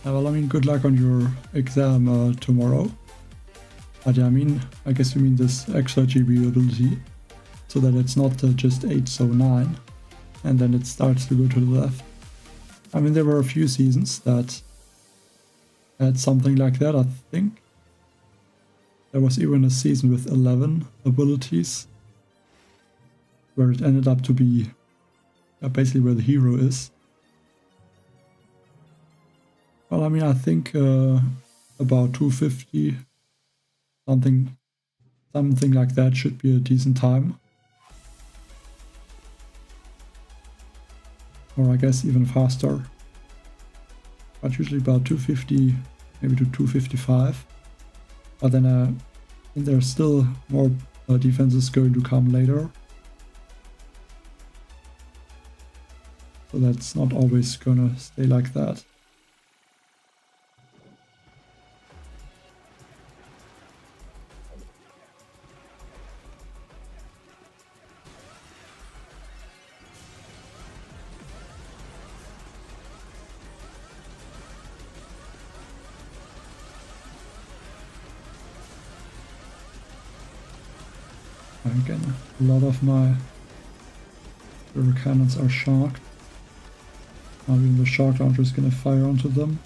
Well, I mean, good luck on your exam tomorrow. But yeah, I mean, I guess you mean this extra GB ability, so that it's not just 8, so 9, and then it starts to go to the left. I mean, there were a few seasons that had something like that, I think. There was even a season with 11 abilities, where it ended up to be basically where the hero is. Well, I mean, I think about 250, something like that should be a decent time. Or I guess even faster. But usually about 250 maybe to 255. But then I think there's still more defenses going to come later. So that's not always gonna stay like that. Again, a lot of my river cannons are sharked. Now even the shark launcher is gonna fire onto them.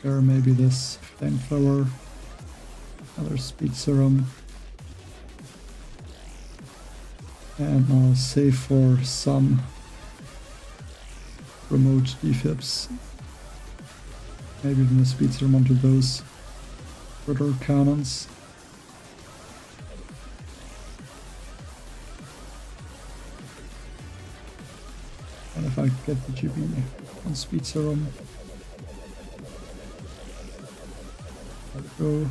Or maybe this flamethrower, another speed serum. And now save for some remote defibs. Maybe even a speed serum onto those rotor cannons. And if I get the GB on speed serum, there we go.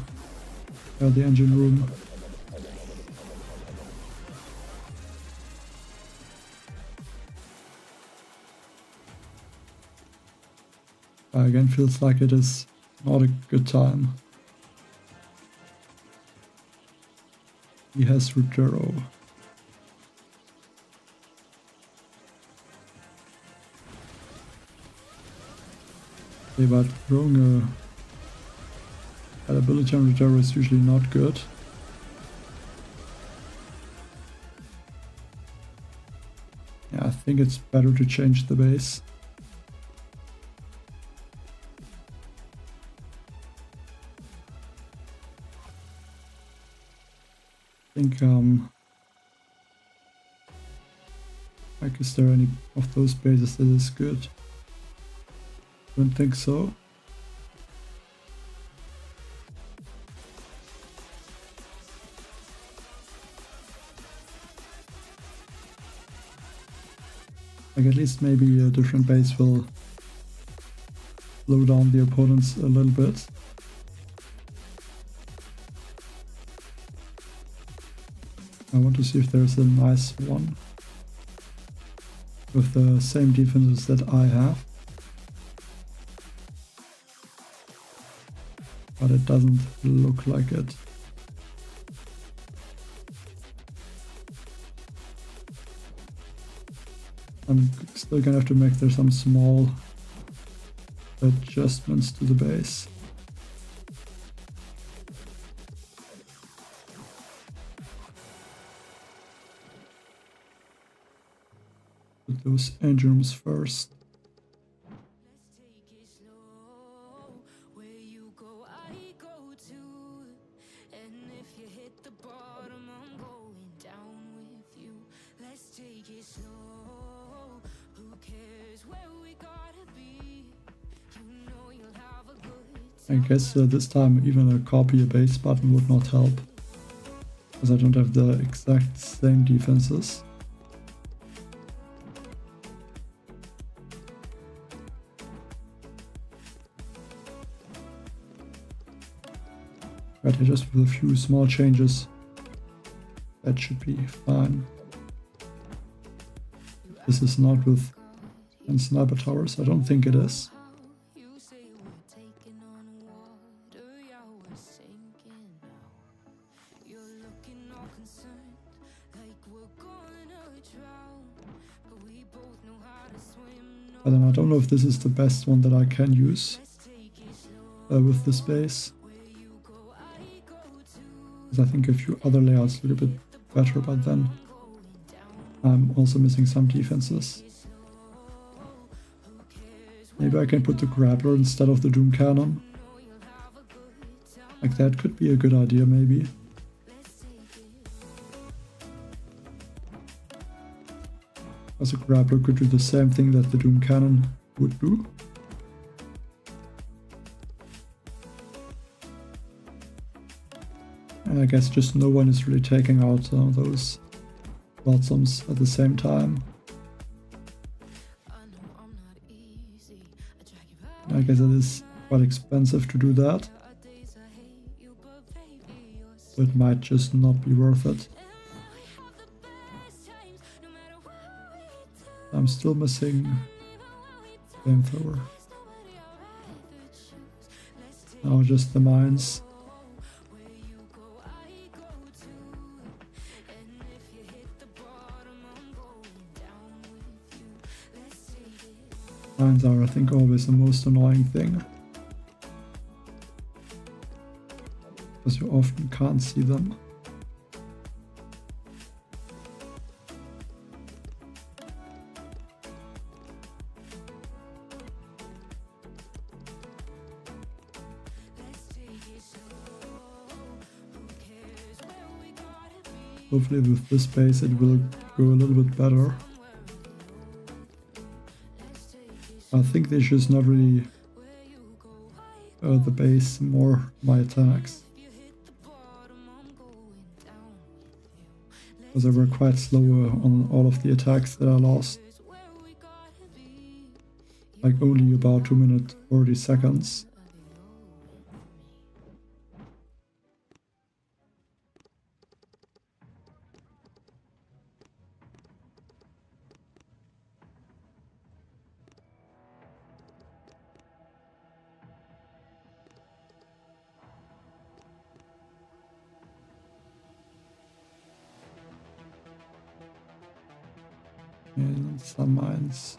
The engine room. Again, feels like it is not a good time. He has Rutero. Okay, but throwing a ability on Rutero is usually not good. Yeah, I think it's better to change the base. I think, like, is there any of those bases that is good? Don't think so. Like, at least maybe a different base will slow down the opponents a little bit. I want to see if there's a nice one with the same defenses that I have. But it doesn't look like it. I'm still gonna have to make there some small adjustments to the base. Put those engine rooms first. I guess this time even a copy a base button would not help, because I don't have the exact same defenses. But just with a few small changes, that should be fine. This is not with 10 sniper towers, I don't think it is. But then I don't know if this is the best one that I can use with this base. Because I think a few other layouts look a bit better, but then I'm also missing some defenses. Maybe I can put the grappler instead of the Doom Cannon. Like, that could be a good idea, maybe. As a grappler could do the same thing that the Doom Cannon would do. And I guess just no one is really taking out those blossoms at the same time. I guess it is quite expensive to do that. So it might just not be worth it. I'm still missing flamethrower. Now just the mines. Mines are, I think, always the most annoying thing. Because you often can't see them. Hopefully with this base it will go a little bit better. I think they should not really the base more my attacks. Because they were quite slow on all of the attacks that I lost. Like only about 2 minutes 40 seconds. And some mines.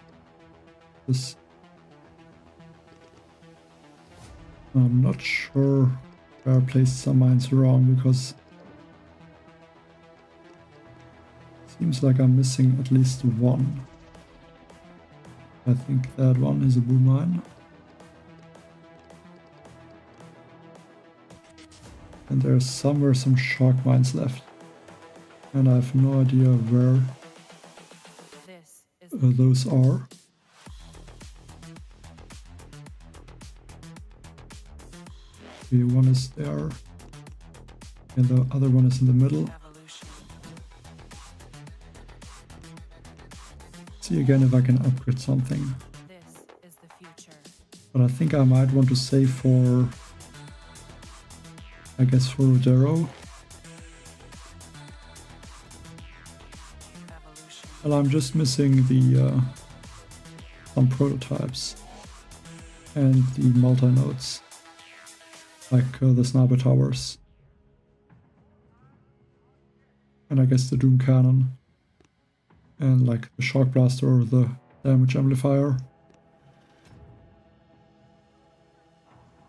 This. I'm not sure where I placed some mines wrong because it seems like I'm missing at least one. I think that one is a boom mine. And there's somewhere some shark mines left. And I have no idea where those are. Okay, one is there. And the other one is in the middle. See again if I can upgrade something. But I think I might want to save for, I guess, for Rodero. Well, I'm just missing the some prototypes and the multi-nodes, like the sniper towers, and I guess the Doom Cannon, and like the Shock Blaster or the Damage Amplifier.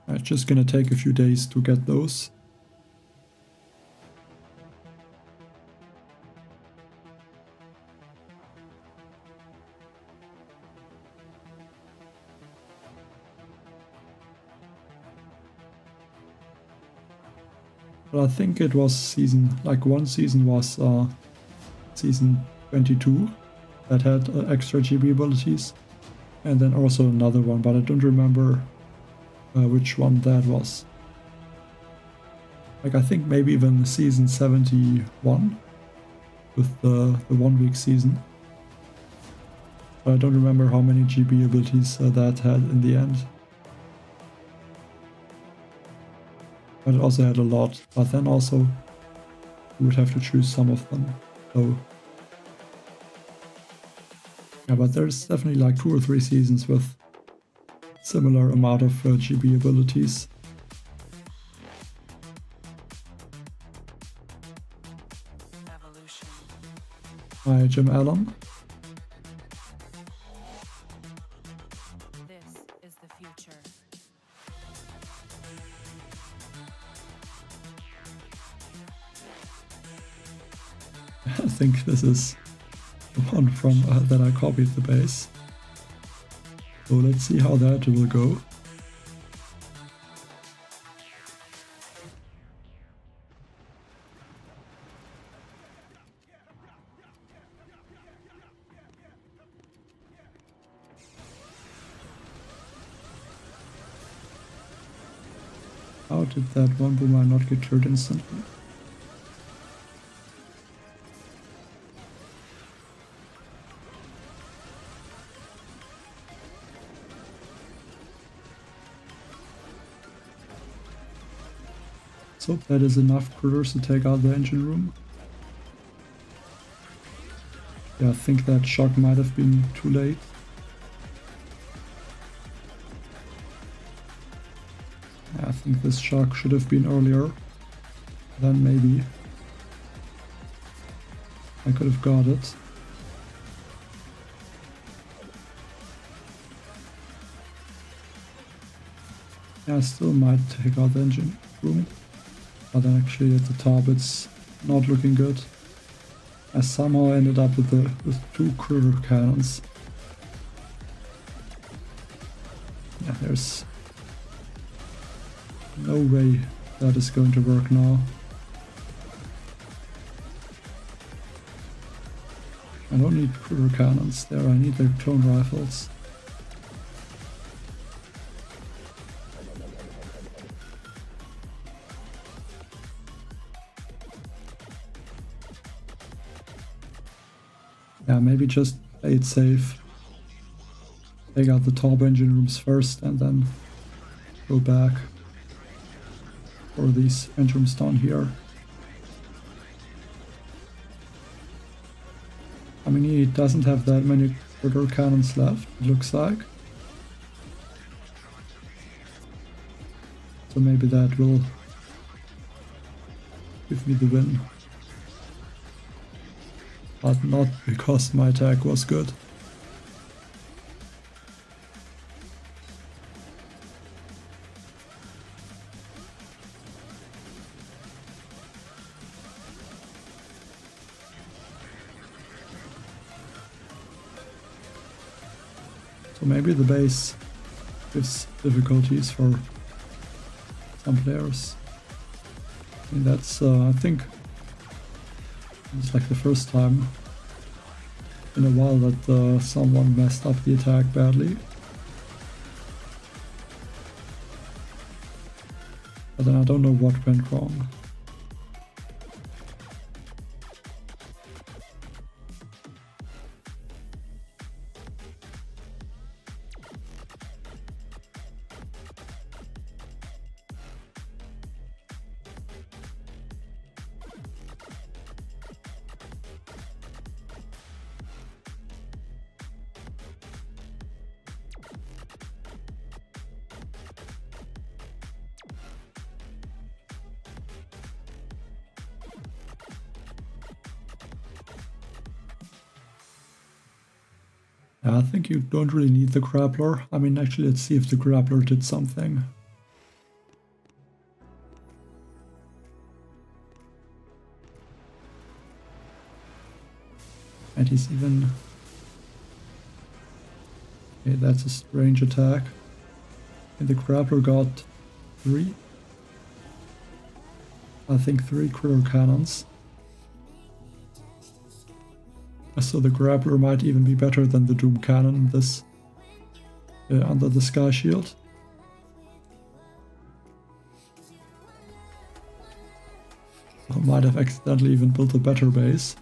It's just gonna take a few days to get those. But I think it was one season was season 22 that had extra GB abilities, and then also another one, but I don't remember which one that was. Like I think maybe even season 71 with the 1 week season. But I don't remember how many GB abilities that had in the end. But it also had a lot, but then also you would have to choose some of them. So yeah, but there's definitely like 2 or 3 seasons with similar amount of GB abilities. Hi, Jim Allen. This is the future. I think this is the one from that I copied the base. So let's see how that will go. How did that one boomer not get cleared instantly? hope that is enough critters to take out the engine room. Yeah, I think that shock might have been too late. Yeah, I think this shock should have been earlier. Then maybe I could have got it. Yeah, I still might take out the engine room. But then actually at the top it's not looking good. I somehow ended up with 2 critter cannons. Yeah, there's no way that is going to work now. I don't need critter cannons there, I need the clone rifles. Yeah, maybe just play it safe. Take out the top engine rooms first and then go back for these engine rooms down here. I mean, he doesn't have that many critter cannons left, it looks like. So maybe that will give me the win. But not because my attack was good. So maybe the base gives difficulties for some players. I mean, that's, I think, it's like the first time in a while that someone messed up the attack badly. But then I don't know what went wrong. Yeah, I think you don't really need the grappler. I mean, actually, let's see if the grappler did something. And he's even... Okay, that's a strange attack. And the grappler got 3. I think 3 critter cannons. So the grappler might even be better than the Doom Cannon this under the Sky Shield. I might have accidentally even built a better base.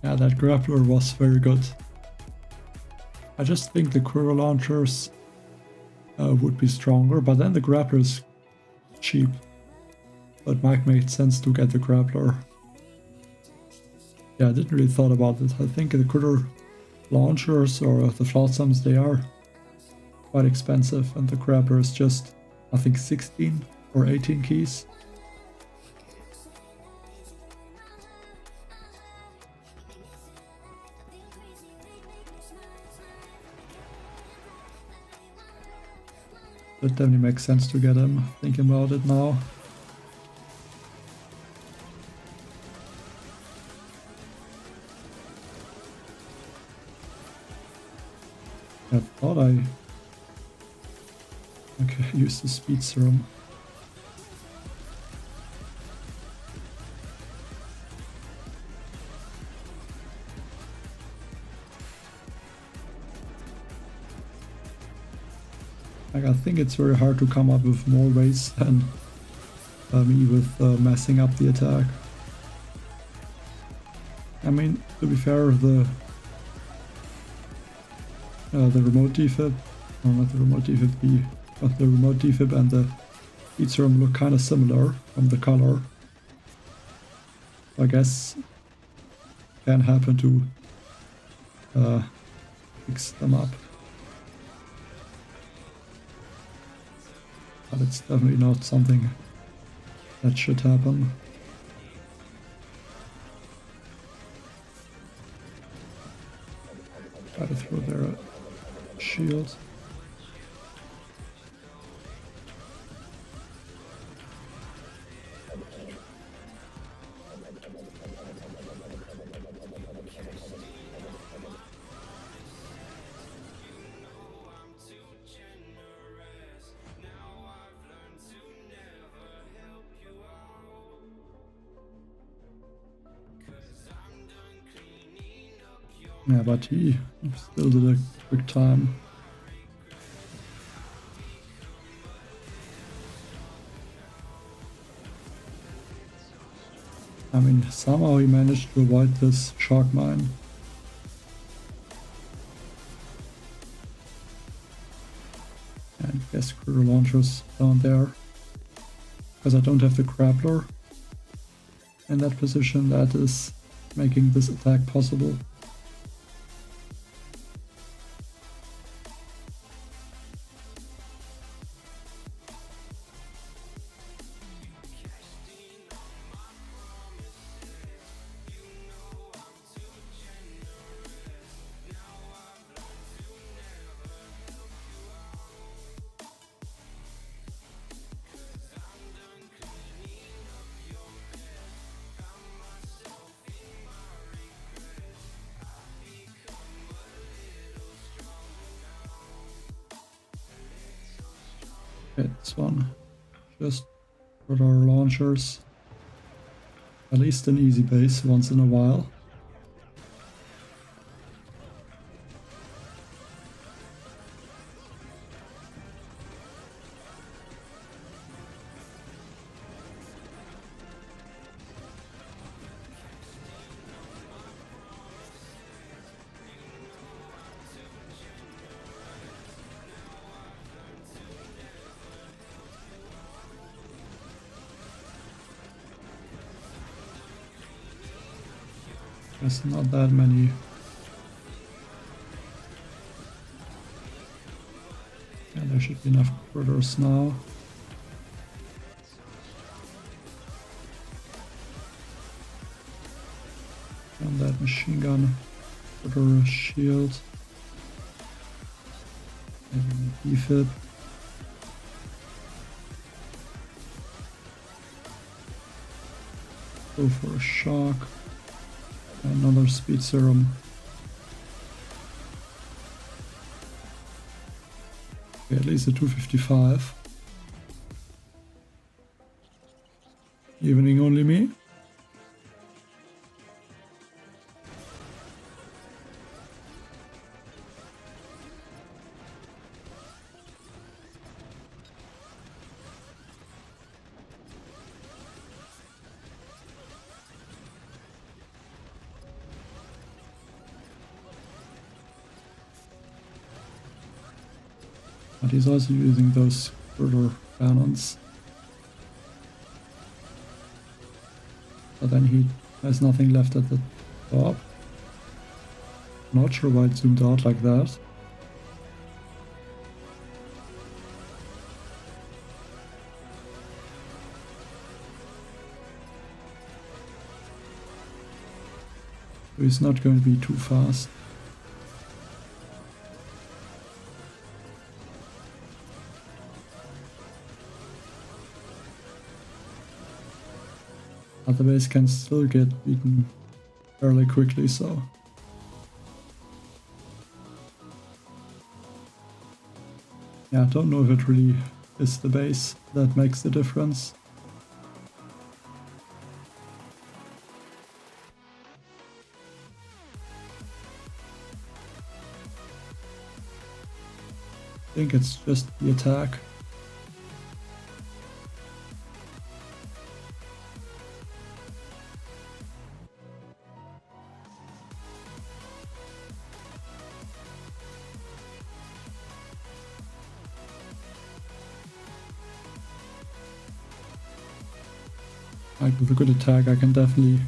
Yeah, that grappler was very good. I just think the critter launchers would be stronger, but then the grappler is cheap. So it might make sense to get the grappler. Yeah, I didn't really thought about it. I think the critter launchers or the flotsams, they are quite expensive, and the grappler is just, I think, 16 or 18 keys. It definitely makes sense to get him, thinking about it now. I thought I Okay, use the speed serum. Like, I think it's very hard to come up with more ways than me with messing up the attack. I mean, to be fair, the remote defib, or not the remote defib, but the remote defib and the speed serum look kind of similar from the color. I guess can happen to fix them up. But it's definitely not something that should happen. Try to throw their shield. Yeah, but he still did a quick time. I mean, somehow he managed to avoid this shark mine. And guess cruiser launchers down there. Because I don't have the grappler in that position, that is making this attack possible. This one, just for our launchers, at least an easy base once in a while. There's not that many. Yeah, there should be enough critters now. And that machine gun, critter shield. Maybe defib. Go for a shock. Another speed serum. Okay, at least a 255. Evening only me. But he's also using those further cannons. But then he has nothing left at the top. Not sure why it zoomed out like that. So he's not going to be too fast. The base can still get beaten fairly quickly, so yeah, I don't know if it really is the base that makes the difference. I think it's just the attack. Like with a good attack I can definitely,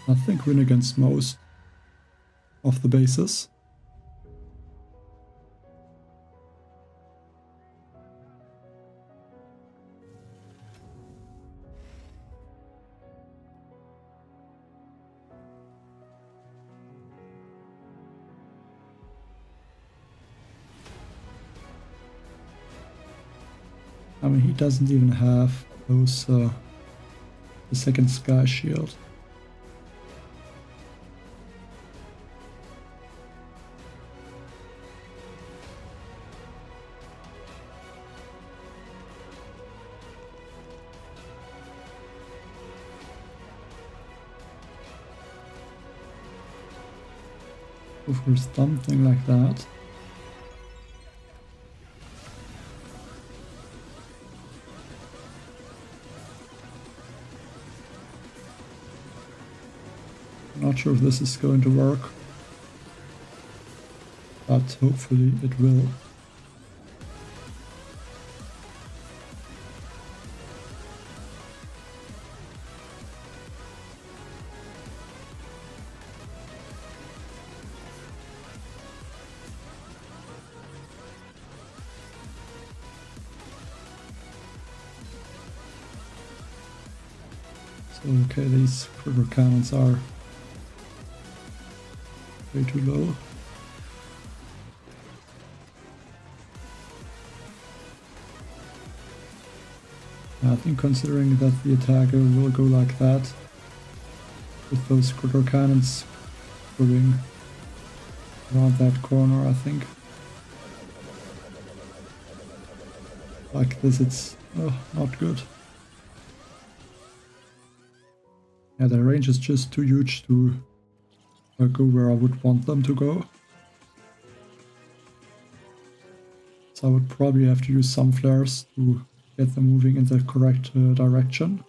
I think, win against most of the bases. I mean, he doesn't even have those, the second sky shield. Go for something like that. Not sure if this is going to work, but hopefully it will. So okay, these critter cannons are way too low. I think considering that the attacker will go like that, with those critter cannons going around that corner, I think. Like this, it's not good. Yeah, their range is just too huge to go where I would want them to go. So I would probably have to use some flares to get them moving in the correct direction.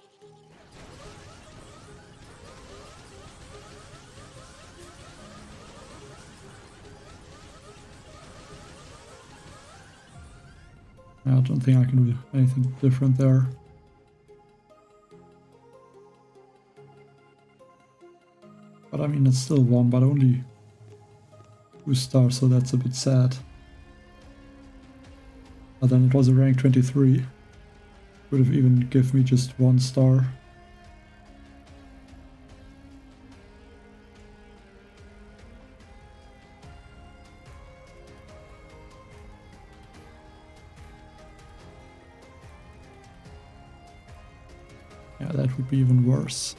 I don't think I can do anything different there. But I mean, it's still one, but only 2 stars, so that's a bit sad. But then it was a rank 23. Would have even given me just 1 star. Yeah, that would be even worse.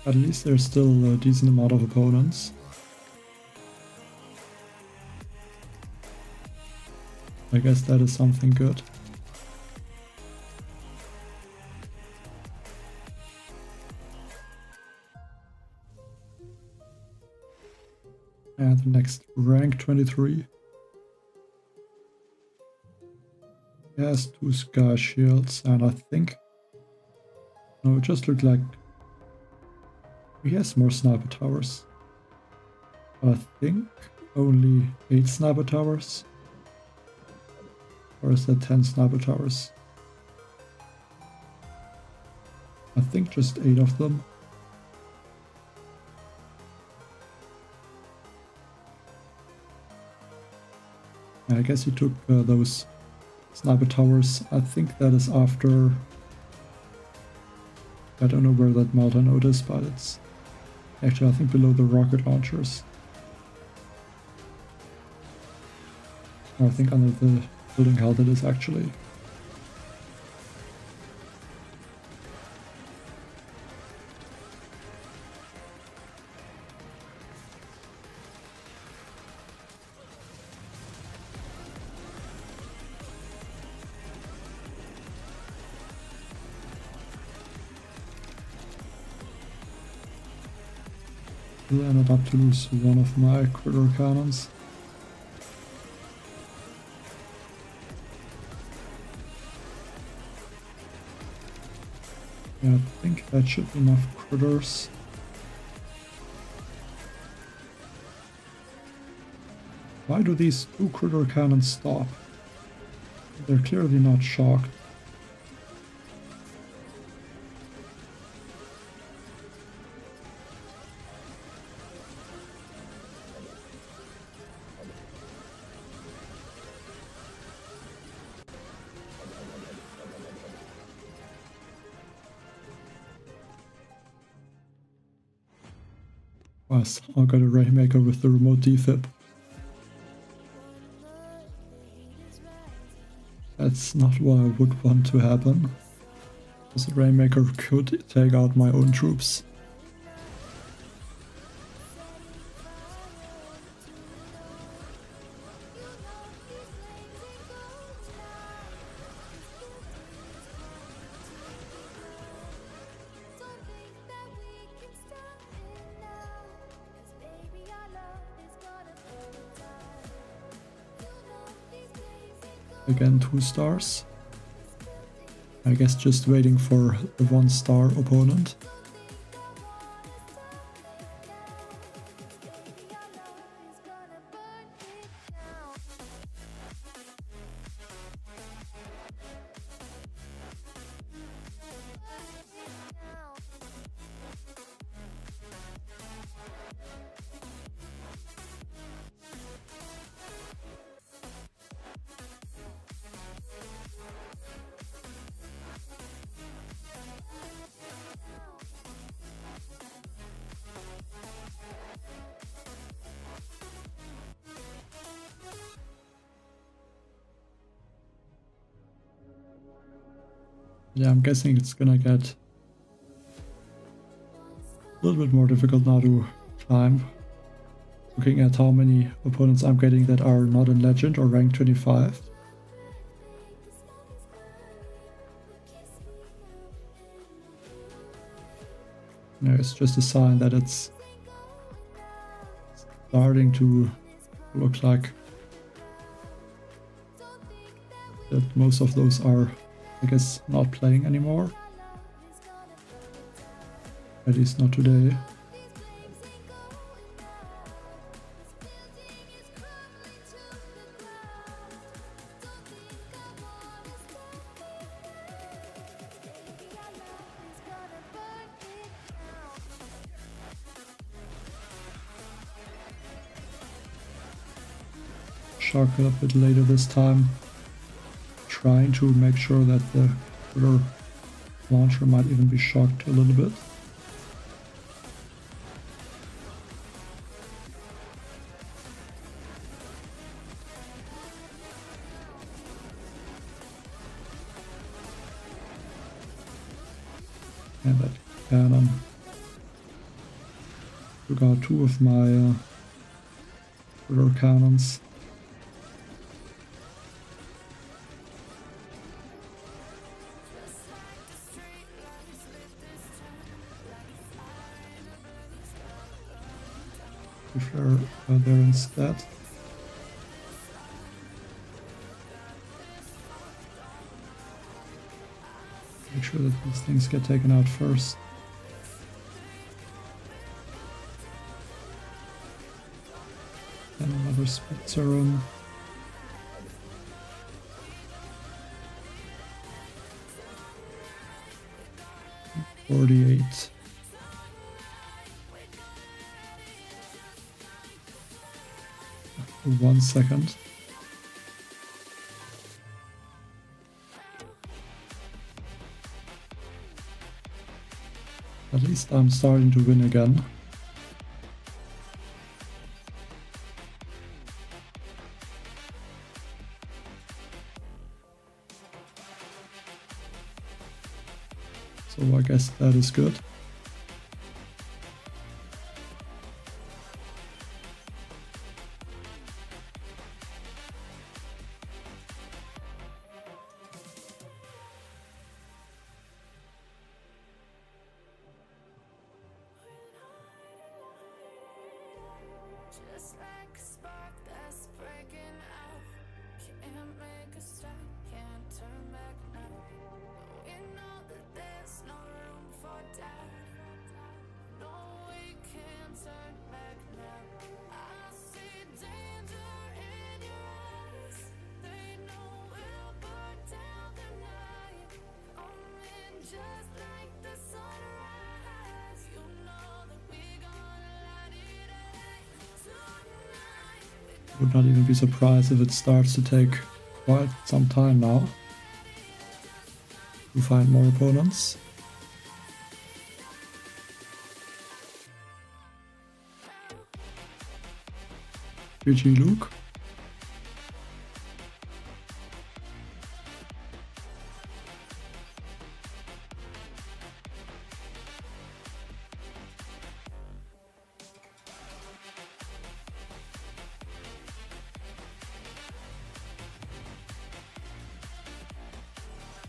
At least there's still a decent amount of opponents. I guess that is something good. And the next rank 23. He has 2 sky shields, and I think... No, it just looked like he has more sniper towers. I think only 8 sniper towers. Or is that 10 sniper towers? I think just 8 of them. I guess he took those sniper towers. I think that is after I don't know where that multi-node is, but it's actually, I think, below the rocket launchers. Or I think under the building hell it is actually. I ended up to lose one of my critter cannons. Yeah, I think that should be enough critters. Why do these 2 critter cannons stop? They're clearly not shocked. Was I got a Rainmaker with the remote defib. That's not what I would want to happen, because the Rainmaker could take out my own troops. Again, 2 stars. I guess just waiting for the 1-star opponent. Yeah, I'm guessing it's gonna get a little bit more difficult now to climb. Looking at how many opponents I'm getting that are not in Legend or rank 25. Yeah, it's just a sign that it's starting to look like that most of those are, I guess, not playing anymore. At least not today. Shark it a bit later this time. Trying to make sure that the critter launcher might even be shocked a little bit. And that cannon took out 2 of my critter cannons. Flare there instead. Make sure that these things get taken out first. Then another Spitzer. 48. For 1 second. least I'm starting to win again. So I guess that is good. Just like a spark that's breaking out, can't make a stop, can't turn back now. We know that there's no room for doubt. No, we can't turn back now. I see danger in your eyes. They know we'll burn down the night. Coming just like the sunrise. You know that we gonna light it up tonight. Would not even be surprised if it starts to take quite some time now to find more opponents. GG Luke.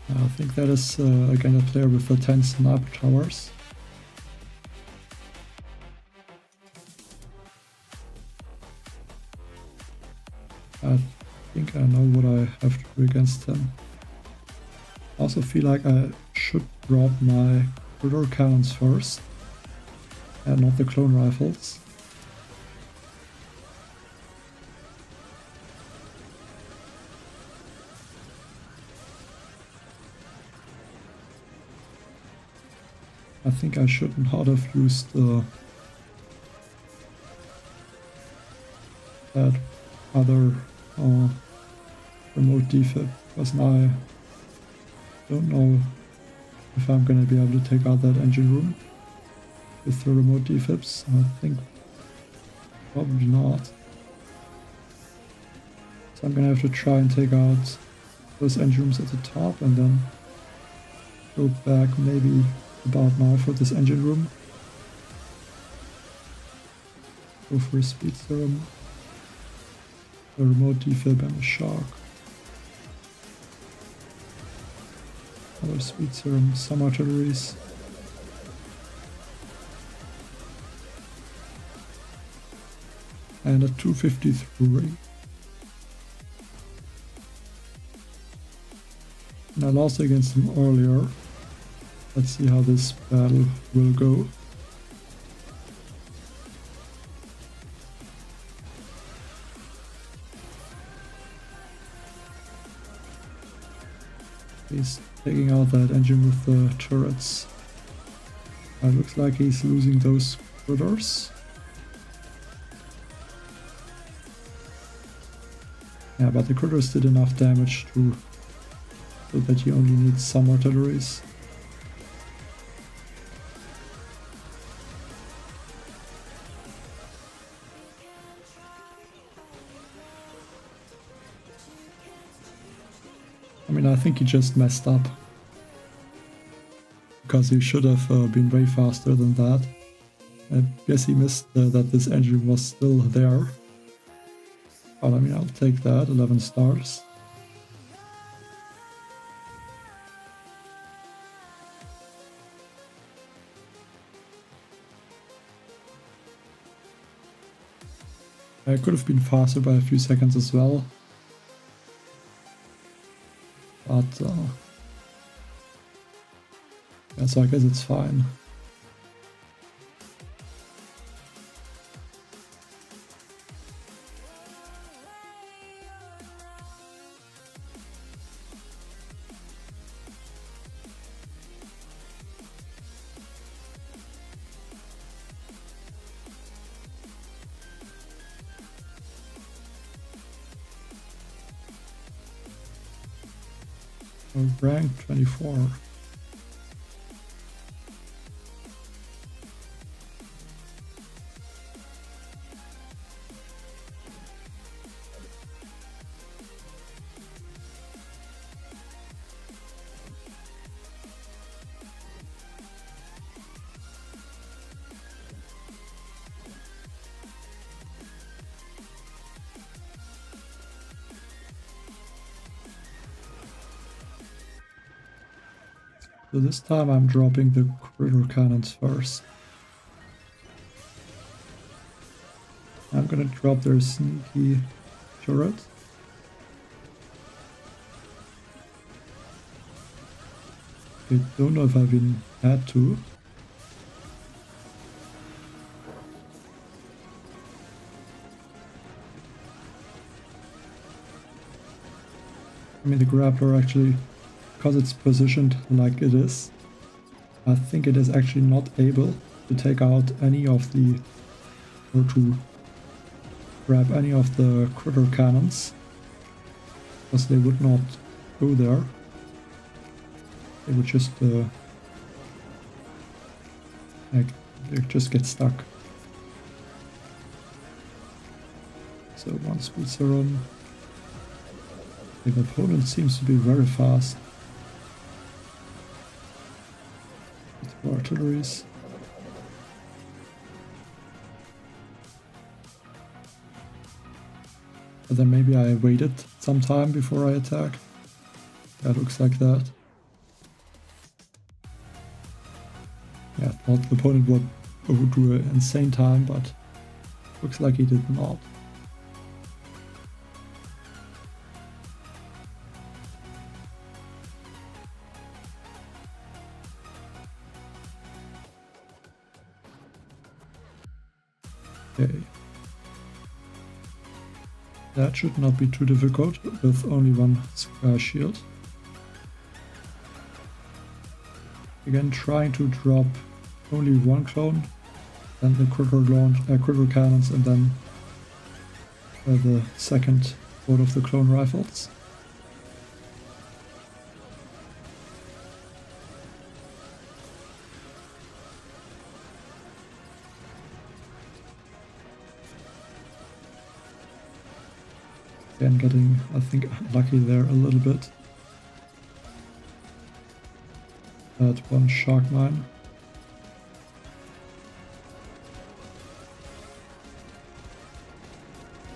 I think that is again a player with the 10 sniper towers. I think I know what I have to do against him. I also feel like I should drop my critter cannons first and not the clone rifles. I think I should not have used that other remote defib, because now I don't know if I'm gonna be able to take out that engine room with the remote defibs. I think probably not. So I'm gonna have to try and take out those engine rooms at the top and then go back maybe about now for this engine room. Go for a speed serum, a remote defib and a shock. Another speed serum, some artilleries. And a 253. And I lost against him earlier. Let's see how this battle will go. He's taking out that engine with the turrets. It looks like he's losing those critters. Yeah, but the critters did enough damage to so that he only needs some artilleries. I mean, I think he just messed up, because he should have been way faster than that. I guess he missed that this engine was still there. But I mean, I'll take that, 11 stars. I could have been faster by a few seconds as well. But yeah, so I guess it's fine. Rank 24. So this time I'm dropping the critter cannons first. I'm gonna drop their sneaky turret. I don't know if I've even had to. I mean, the grappler actually, because it's positioned like it is, I think it is actually not able to take out any of the, or to grab any of the critter cannons, because they would not go there. They would just, like, they just get stuck. So one speed serum. The opponent seems to be very fast. With artilleries. But then maybe I waited some time before I attack. That looks like that. Yeah, I thought the opponent would do an insane time, but looks like he did not. Okay. That should not be too difficult with only one square shield. Again, trying to drop only one clone, then the critter cannons, and then the second load of the clone rifles. Again, getting, I think, lucky there a little bit. That one shark mine.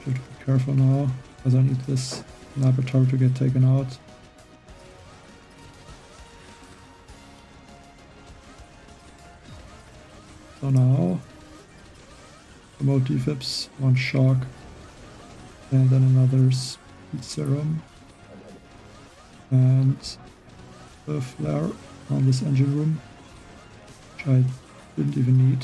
Should be careful now, because I need this sniper turret to get taken out. So now, promote defibs, one shark. And then another speed serum and a flare on this engine room, which I didn't even need.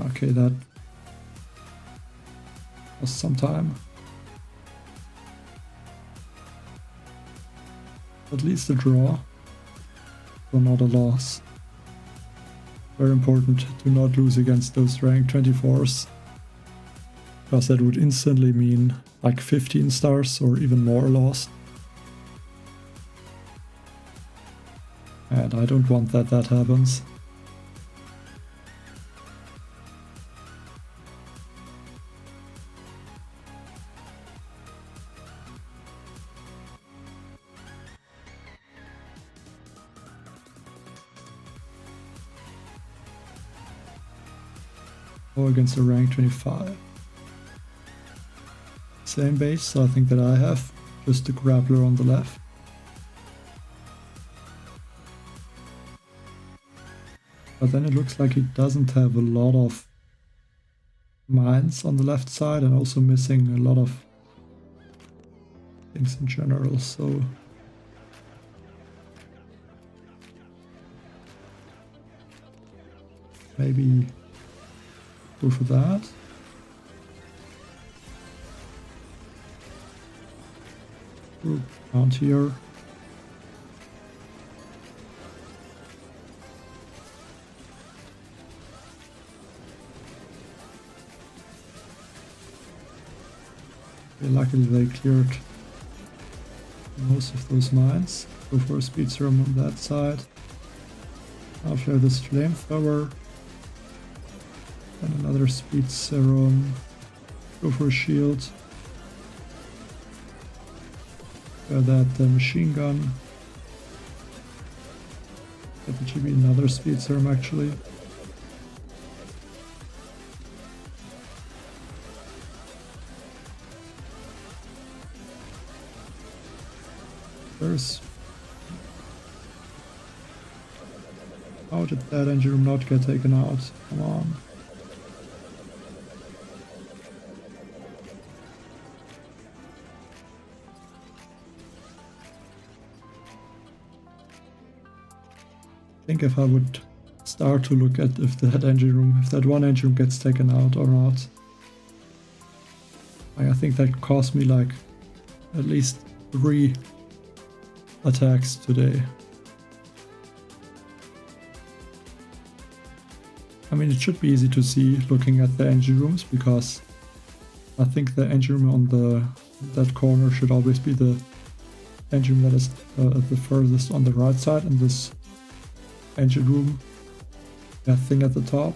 Okay, that was some time. At least a draw, so not a loss. Very important to not lose against those rank 24s, because that would instantly mean like 15 stars or even more lost. And I don't want that happens. Against a rank 25. Same base, I think, that I have, just the grappler on the left. But then it looks like he doesn't have a lot of mines on the left side, and also missing a lot of things in general, so maybe go for that. Group around here. Okay, luckily they cleared most of those mines. Go for a speed serum on that side. I'll flare this flamethrower. And another speed serum. Go for a shield. Flare that machine gun. That should be another speed serum actually. There's... How did that engine room not get taken out? Come on. I think if I would start to look at if that engine room, if that one engine room gets taken out or not. I think that cost me like at least 3 attacks today. I mean, it should be easy to see looking at the engine rooms, because I think the engine room on that corner should always be the engine room that is the furthest on the right side, and this engine room, that thing at the top.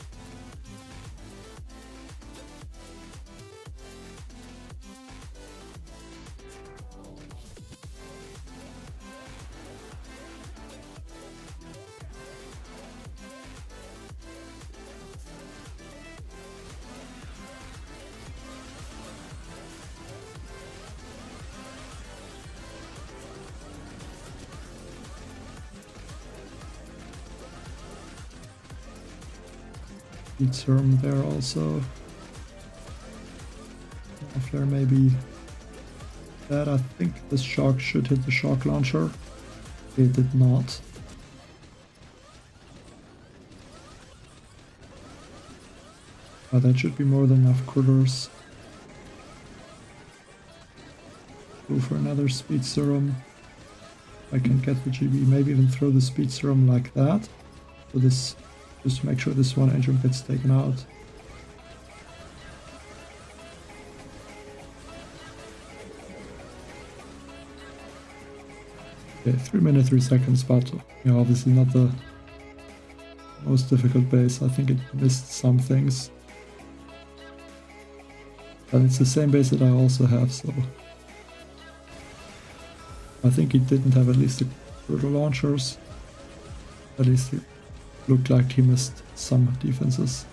Term there also. If there may be that, I think this shock should hit the shock launcher. It did not. But that should be more than enough critters. Go for another speed serum. I can get the GB, maybe even throw the speed serum like that. So this, just to make sure this one engine gets taken out. Okay, 3 minutes 3 seconds, but yeah, obviously not the most difficult base. I think it missed some things. But it's the same base that I also have, so I think it didn't have at least the brutal launchers. At least it looked like he missed some defenses.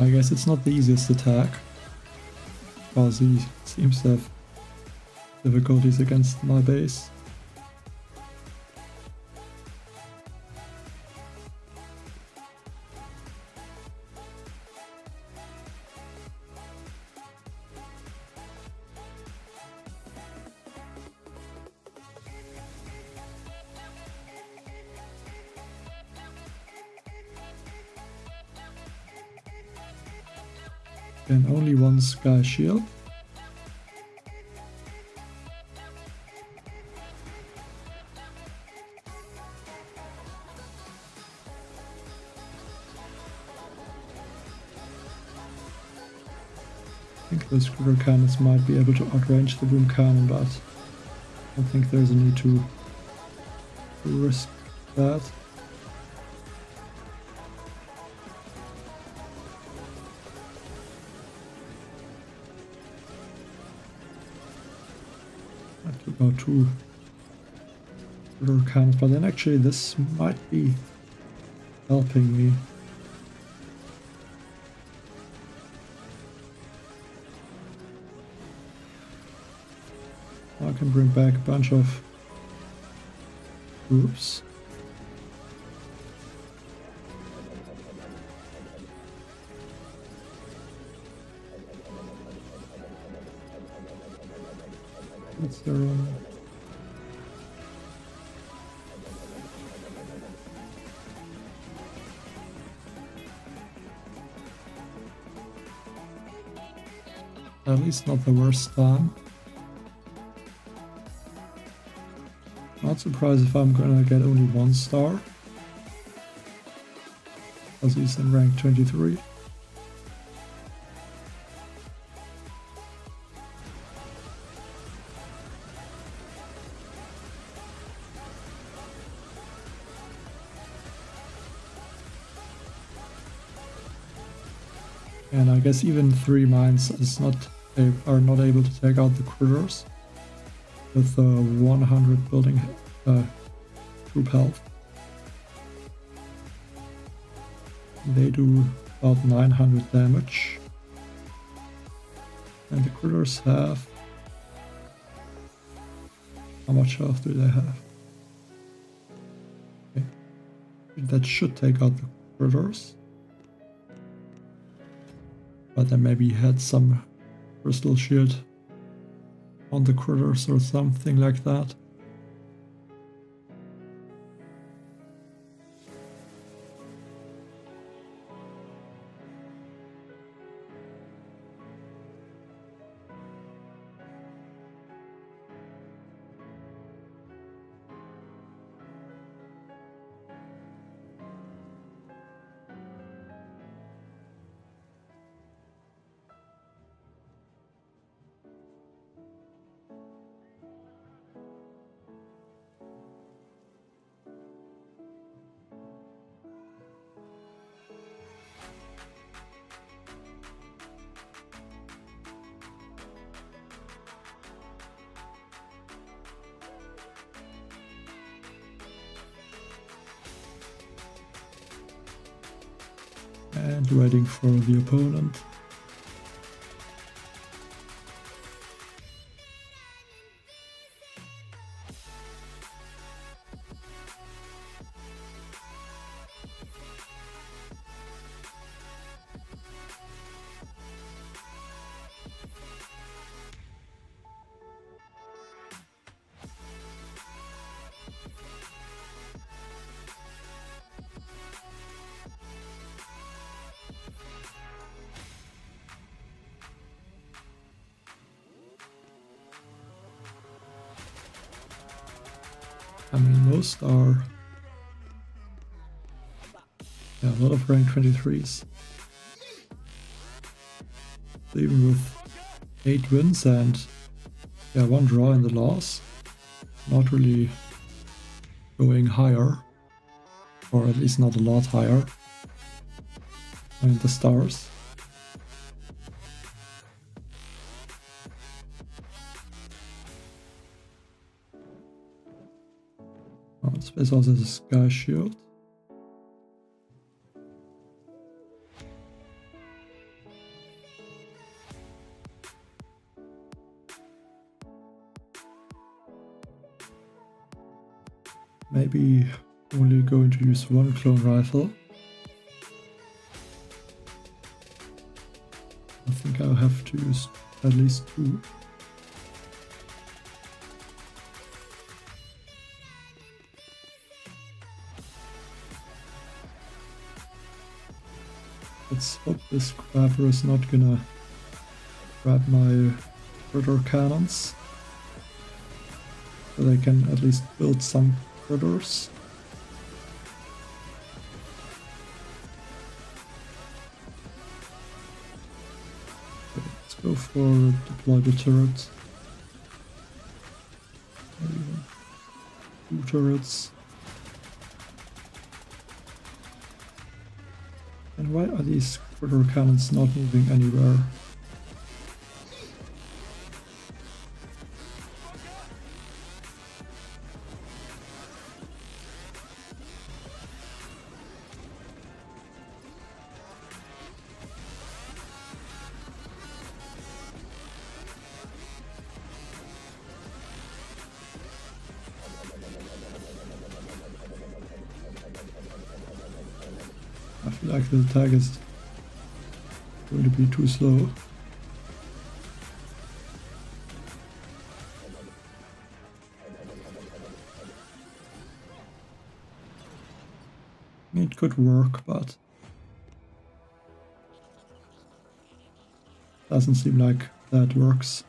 I guess it's not the easiest attack, because he seems to have difficulties against my base. And only one sky shield. I think those critter cannons might be able to outrange the boom cannon, but I don't think there's a need to risk that. About 2 critter cannons, but then actually this might be helping me. I can bring back a bunch of groups. What's their own? At least not the worst time. Not surprised if I'm gonna get only 1 star, as he's in rank 23. And I guess even 3 mines are not able to take out the critters with 100 building troop health. They do about 900 damage. And the critters have... How much health do they have? Okay. That should take out the critters. But they maybe had some crystal shield on the critters or something like that. And waiting for the opponent. I mean, most are... Yeah, a lot of rank 23s. So even with 8 wins and 1 draw in the loss, not really going higher, or at least not a lot higher than the stars. Oh, space also has a sky shield. Maybe only going to use 1 clone rifle. I think I'll have to use at least 2. Let's hope this grabber is not gonna grab my critter cannons, so they can at least build some critters. Okay, let's go for deploy the turret. Maybe 2 turrets. And why are these critter cannons not moving anywhere? I feel like the attack is going to be too slow. It could work, but doesn't seem like that works.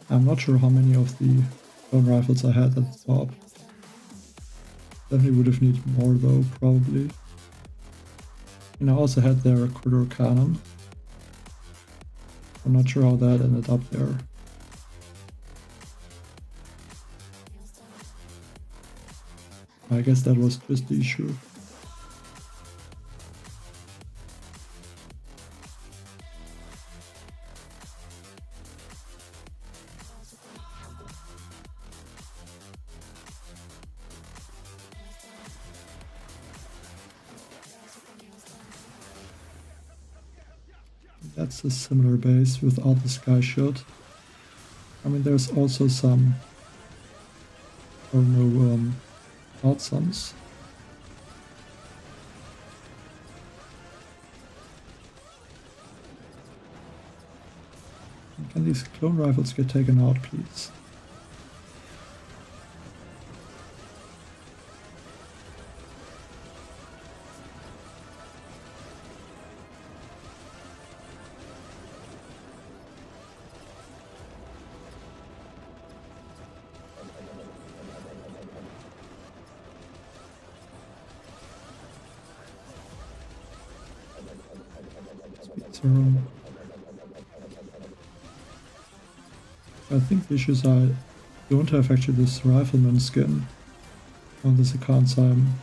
I'm not sure how many of the clone rifles I had at the top. Definitely would have needed more though, probably. And I also had their quarter cannon. I'm not sure how that ended up there. I guess that was just the issue. That's a similar base without the sky shield. I mean, there's also some, or no, outsuns. Can these clone rifles get taken out, please? I think the issue is I don't have actually this Rifleman skin on this account, so I'm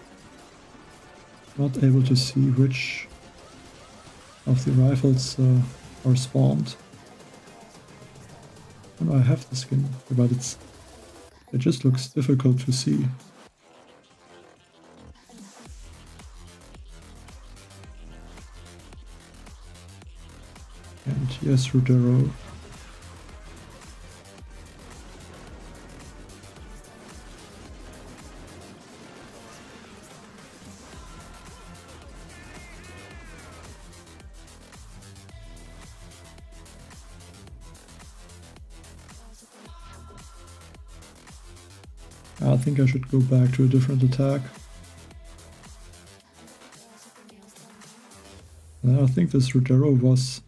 not able to see which of the rifles are spawned. And I have the skin, but it just looks difficult to see. And yes, Rudero. I think I should go back to a different attack. And I think this Rudero was,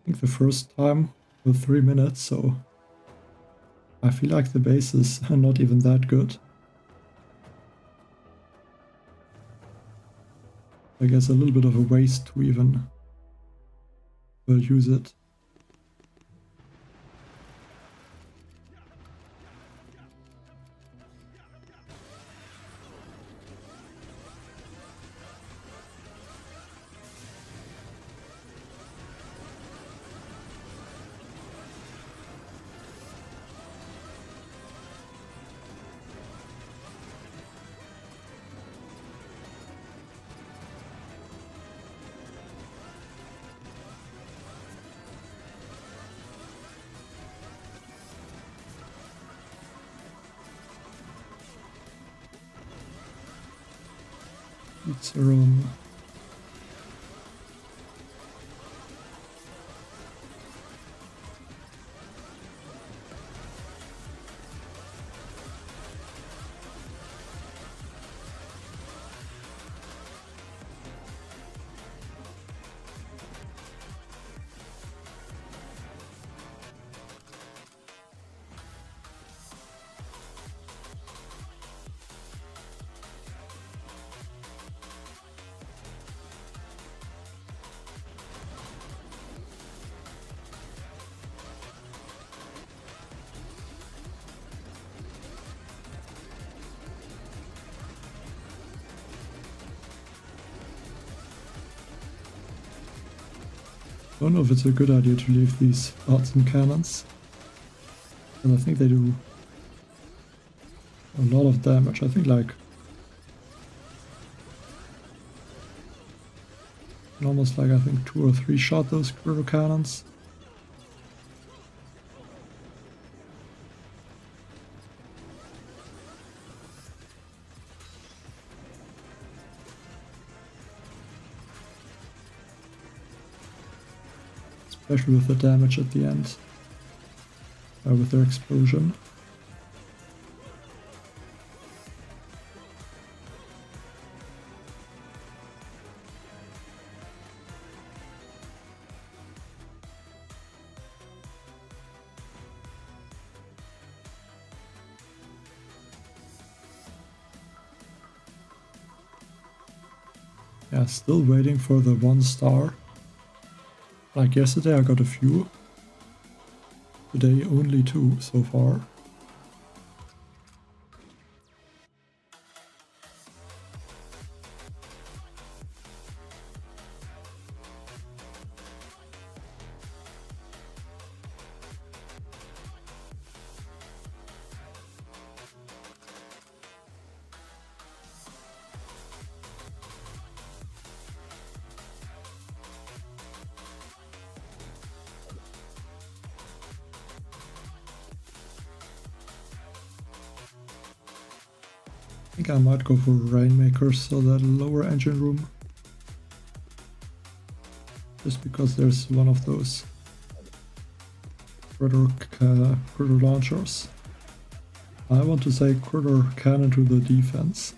I think, the first time with 3 minutes, so I feel like the bases are not even that good. I guess a little bit of a waste to even use it. It's around. I don't know if it's a good idea to leave these Artsen cannons, and I think they do a lot of damage. I think like almost like I think 2 or 3 shot those Kuro cannons. Especially with the damage at the end, with their explosion. Yeah, still waiting for the 1 star. Like yesterday I got a few. Today only 2 so far. I think I might go for Rainmakers, so that lower engine room. Just because there's one of those critter launchers. I want to say critter cannon to the defense.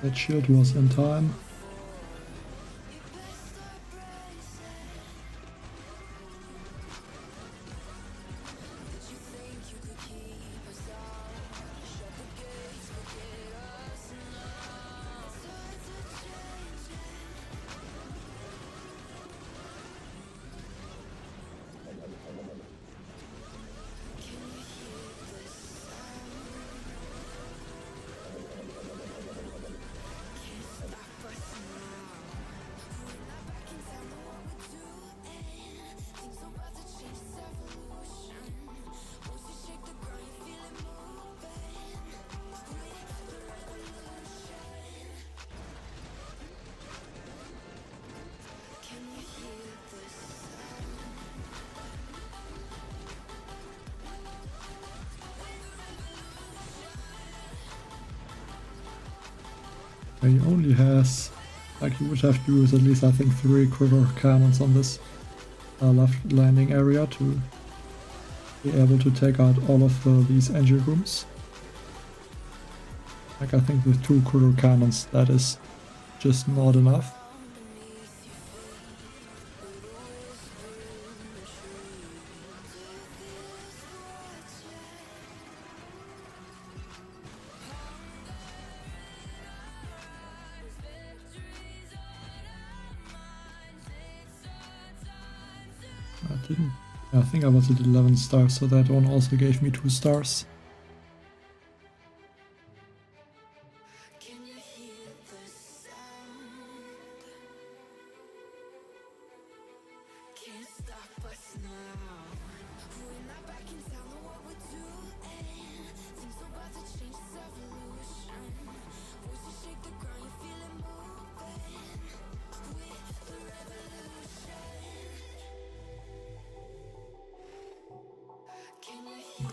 That shield was in time. He only has, like you would have to use at least I think 3 critter cannons on this left landing area to be able to take out all of these engine rooms. Like I think with 2 critter cannons that is just not enough. I think I was at 11 stars, so that one also gave me 2 stars.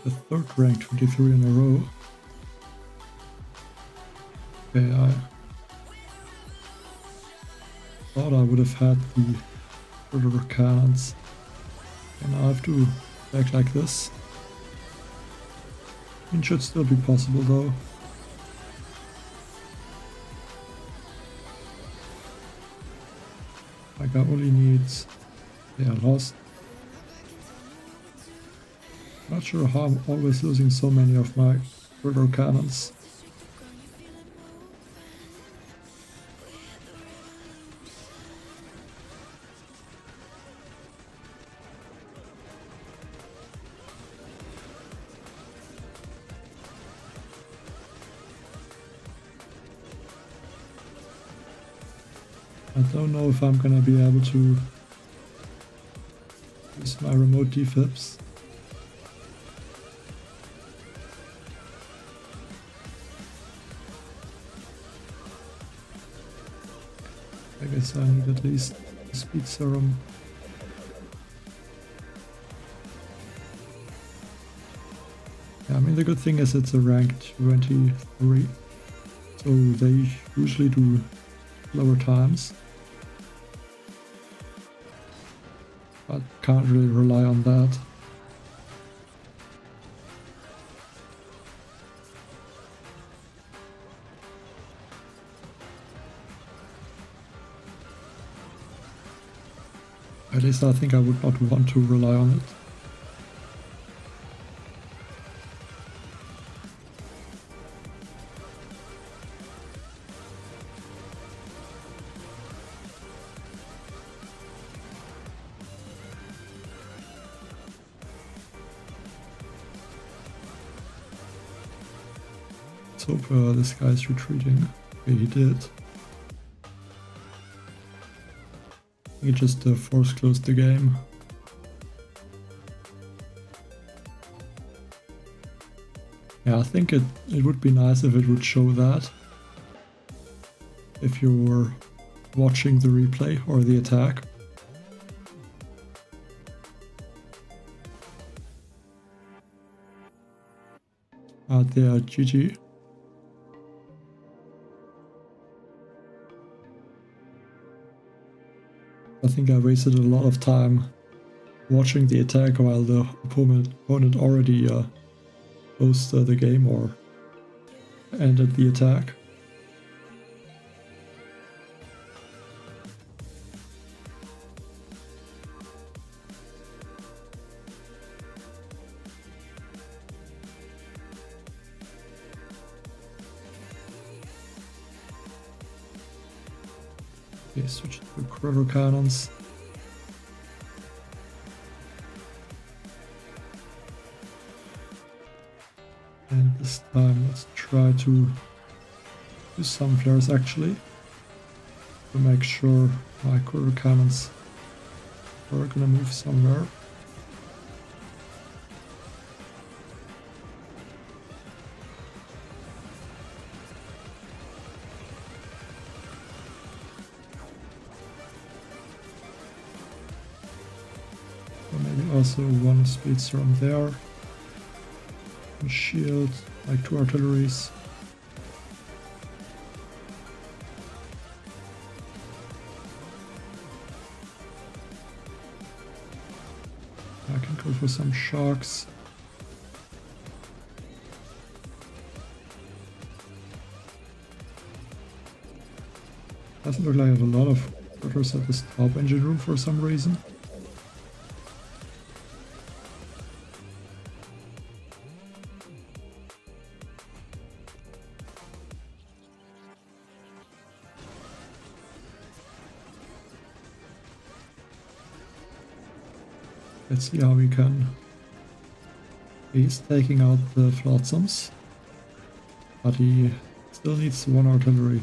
The 3rd rank 23 in a row. Okay, I thought I would have had the critter cannons. And I have to act like this. It should still be possible though. Like I only need... Yeah, lost. Not sure how I'm always losing so many of my critter cannons. I don't know if I'm gonna be able to use my remote defibs. I guess I need at least a speed serum. Yeah, I mean the good thing is it's a rank 23, so they usually do lower times. but can't really rely on that. At least I think I would not want to rely on it. Let's hope this guy's retreating. Okay, he did. He just force closed the game. Yeah, I think it would be nice if it would show that. If you were watching the replay or the attack. There, GG. I think I wasted a lot of time watching the attack while the opponent already closed the game or ended the attack. Okay, switch to critter cannons. And this time let's try to use some flares actually to make sure my critter cannons are gonna move somewhere. Maybe also one speedster on there. A shield, like 2 artilleries. I can go for some sharks. Doesn't look like I have a lot of critters at this top engine room for some reason. Let's see how we can. He's taking out the flotsams, but he still needs 1 artillery.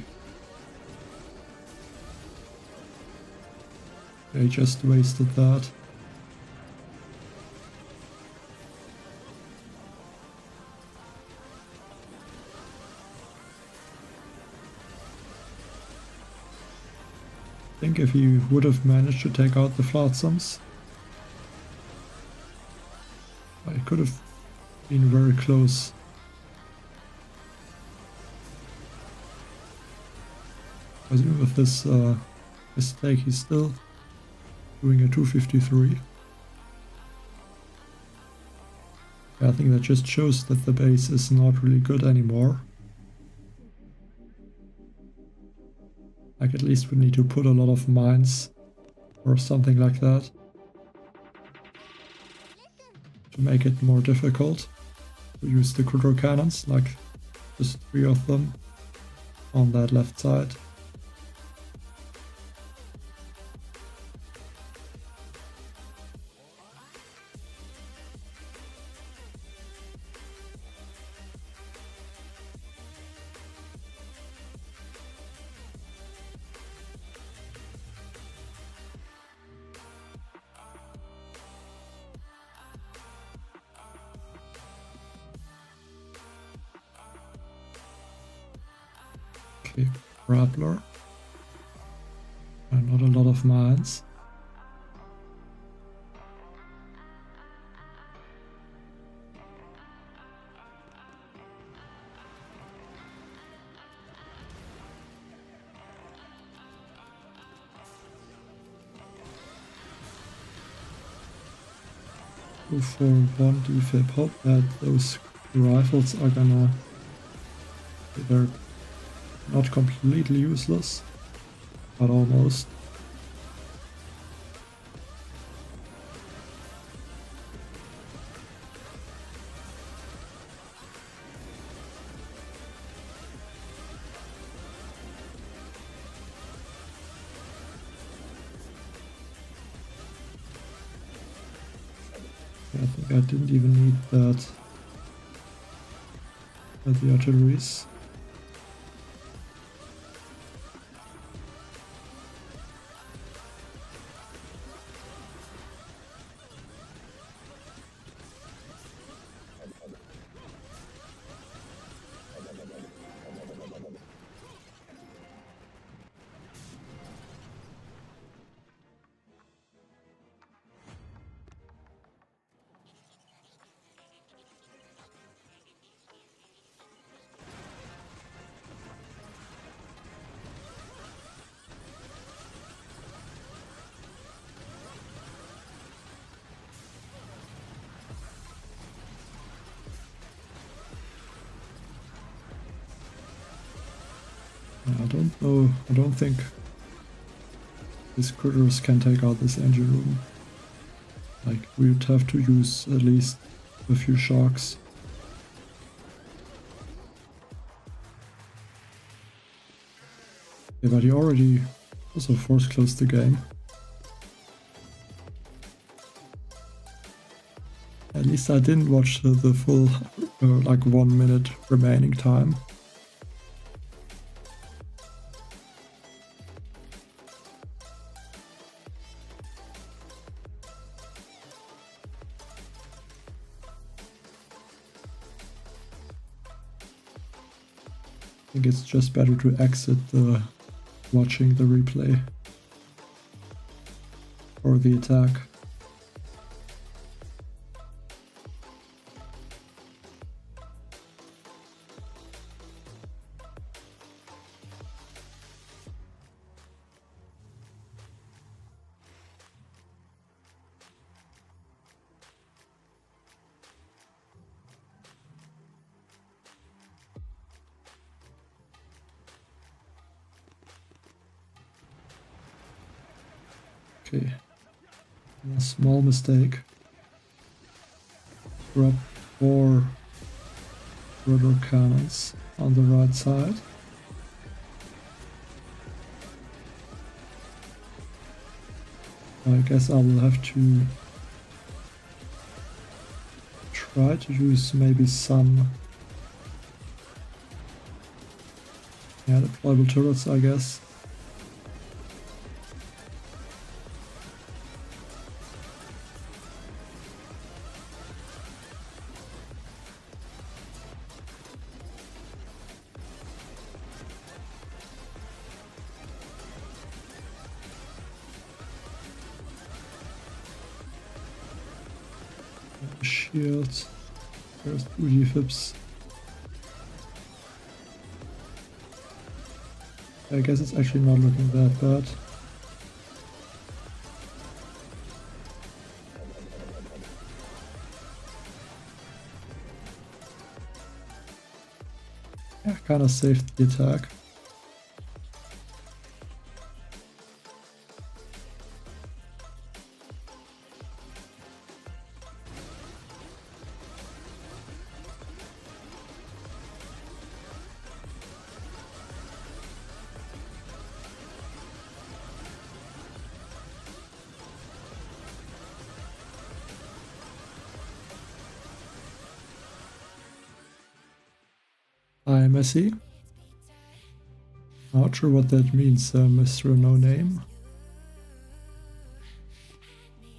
They just wasted that. I think if he would have managed to take out the flotsams, it could have been very close. Because even with this mistake, he's still doing a 253. Yeah, I think that just shows that the base is not really good anymore. Like, at least we need to put a lot of mines or something like that to make it more difficult to use the critter cannons, like just 3 of them on that left side. Okay, grappler. And not a lot of mines. go for one defib. Hope that those rifles are gonna... They're not completely useless, but almost. I think I didn't even need that at the artilleries. I don't know, I don't think these critters can take out this engine room. Like, we would have to use at least a few sharks. Yeah, but he already also force closed the game. At least I didn't watch the full, like 1 minute remaining time. I think it's just better to exit the watching the replay or the attack. Okay, a small mistake. Grab 4 rudder cannons on the right side. I guess I will have to try to use maybe some deployable turrets, I guess. Shields. There's 2 defibs. I guess it's actually not looking that bad. Yeah, kinda saved the attack. Hi, Messi. Not sure what that means, Mr. No Name.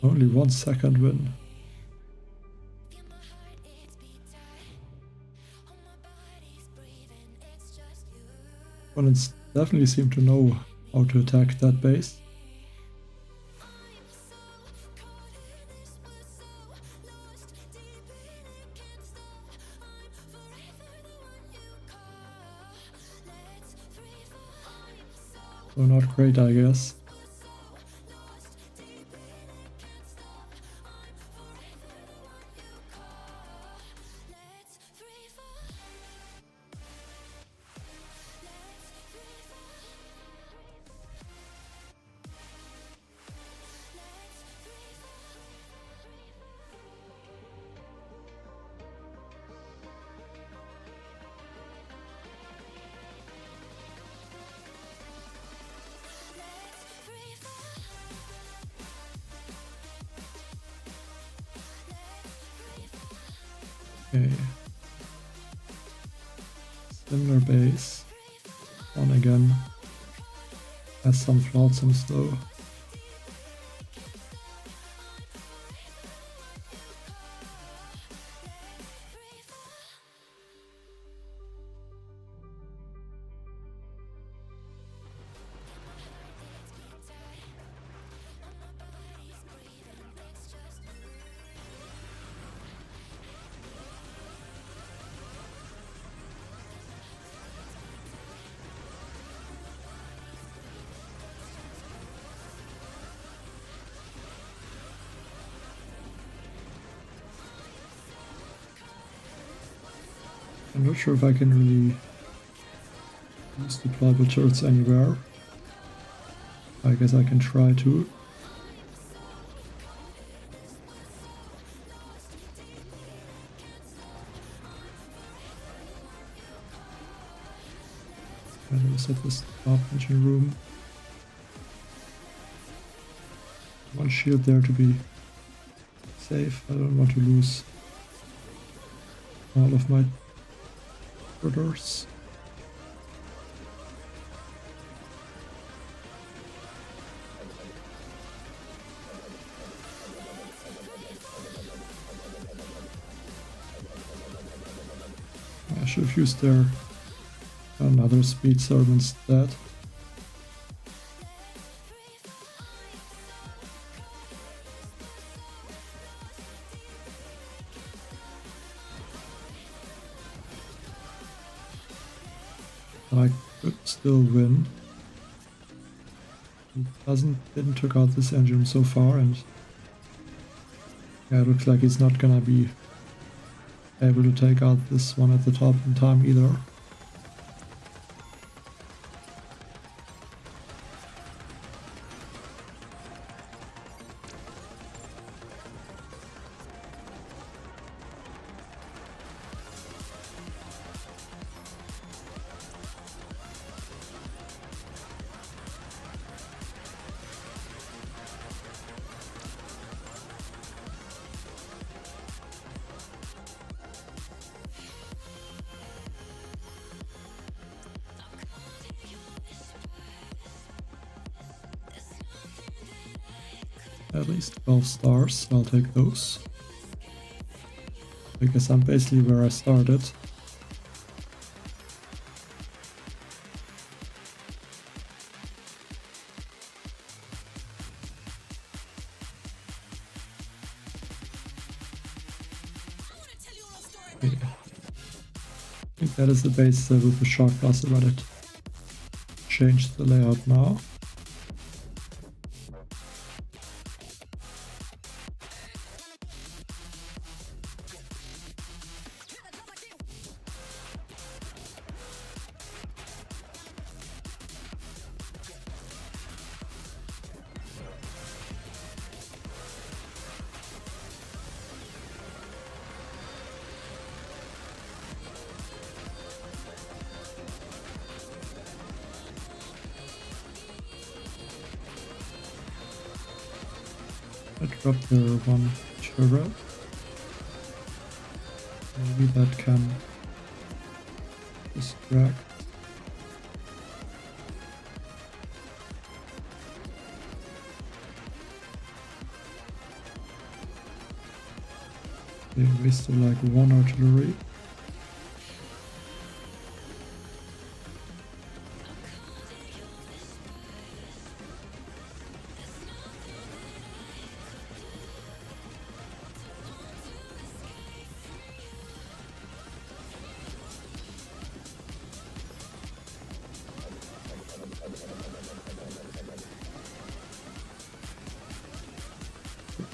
Only 1 second win. Opponents definitely seem to know how to attack that base. So not great, I guess. Okay. Similar base. On again. Has some flotsams though. I'm not sure if I can really use deployable turrets anywhere. I guess I can try to. And we'll set this top engine room. One shield there to be safe. I don't want to lose all of my orders. I should have used their another speed serve instead. I could still win. He didn't took out this engine so far, and yeah, it looks like he's not gonna be able to take out this one at the top in time either. At least 12 stars, I'll take those. I guess I'm basically where I started. Okay. I think that is the base with the shock blast about it. Change the layout now. I dropped the one turret. Maybe that can distract. They wasted like one artillery.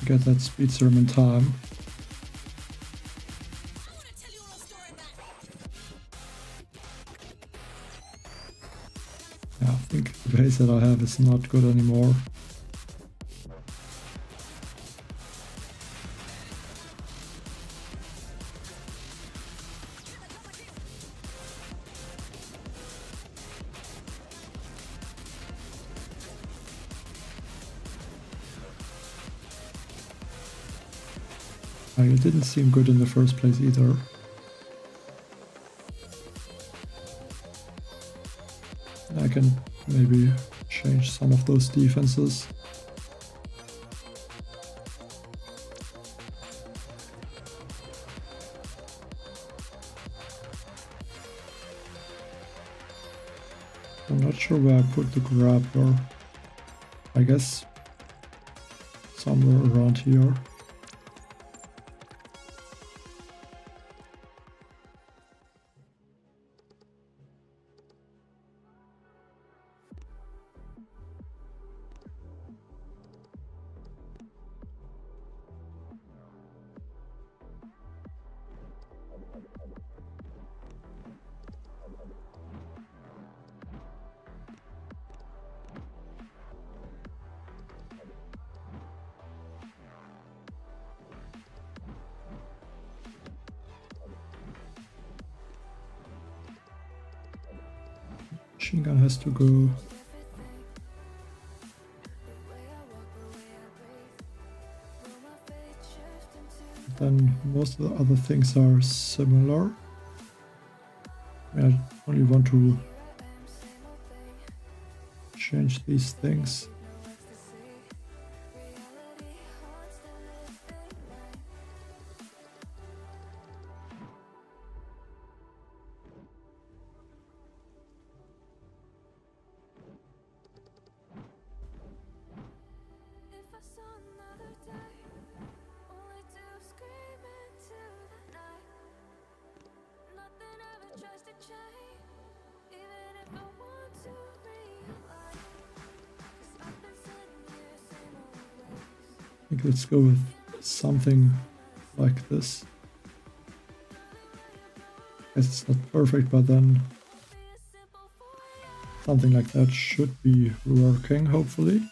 Get that speed serum in time. Yeah, I think the base that I have is not good anymore. It didn't seem good in the first place either. I can maybe change some of those defenses. I'm not sure where I put the grappler. I guess somewhere around here. Machine gun has to go. Then most of the other things are similar. I only want to change these things. I think let's go with something like this. It's not perfect, but then something like that should be working, hopefully.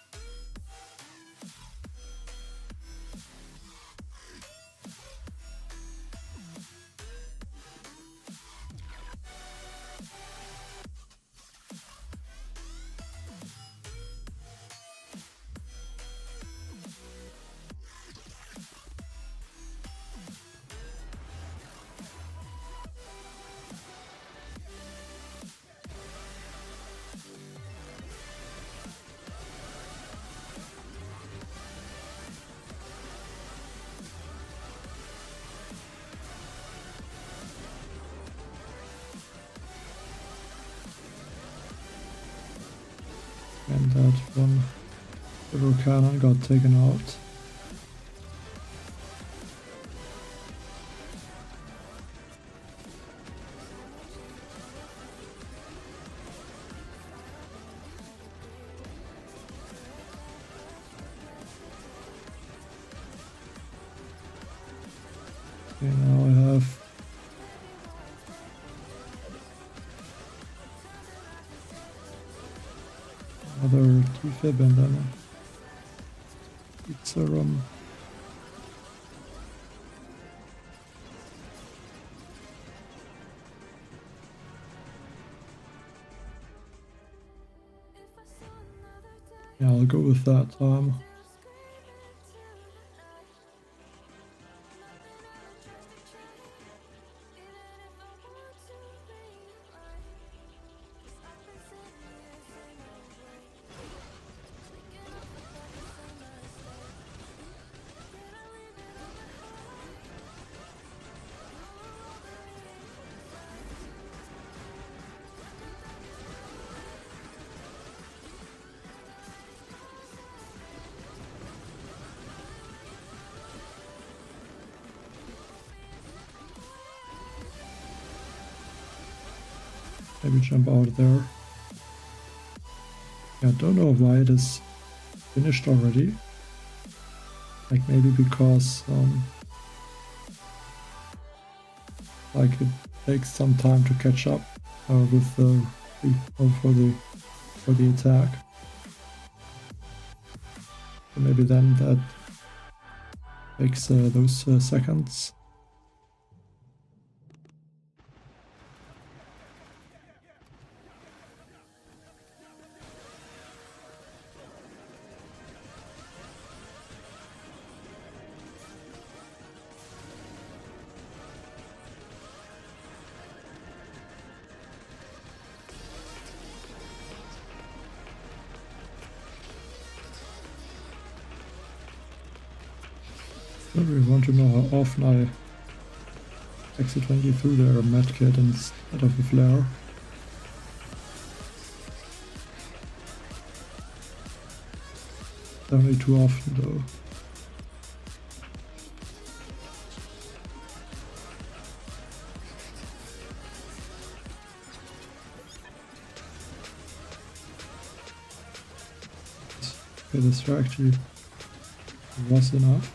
And that one little cannon got taken out. Okay, now I have another T-fib and then a pizza rum. Yeah, I'll go with that. Maybe jump out there. Yeah, I don't know why it is finished already. Like maybe because like it takes some time to catch up with the for the attack. So maybe then that takes those seconds. don't really want to know how often I accidentally threw there a medkit instead of a flare. Definitely too often though. Okay, this actually was enough.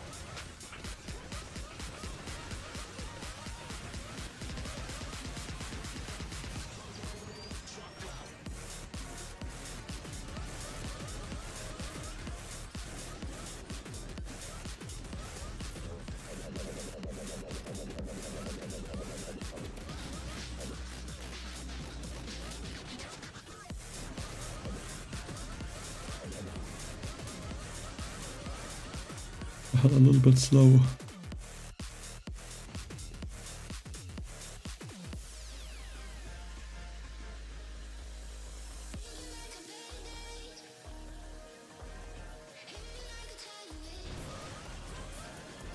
A little bit slow.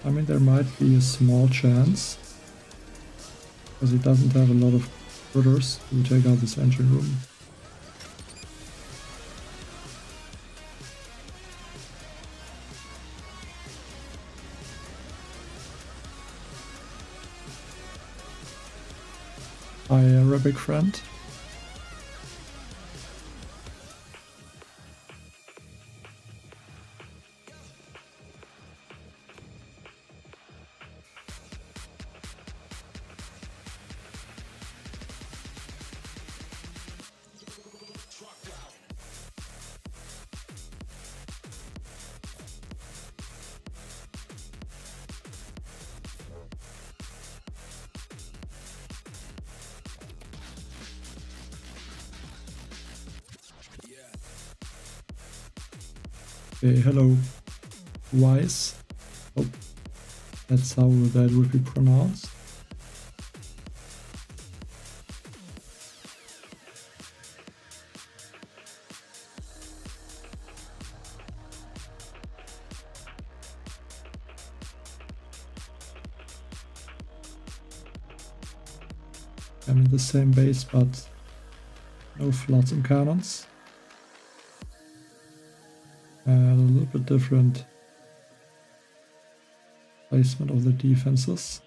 I mean, there might be a small chance, because it doesn't have a lot of critters to take out this engine room. Hi, Arabic friend. Okay, hello, Wise. Oh, that's how that would be pronounced. I'm in the same base, but no floods and cannons. And a little bit different placement of the defenses.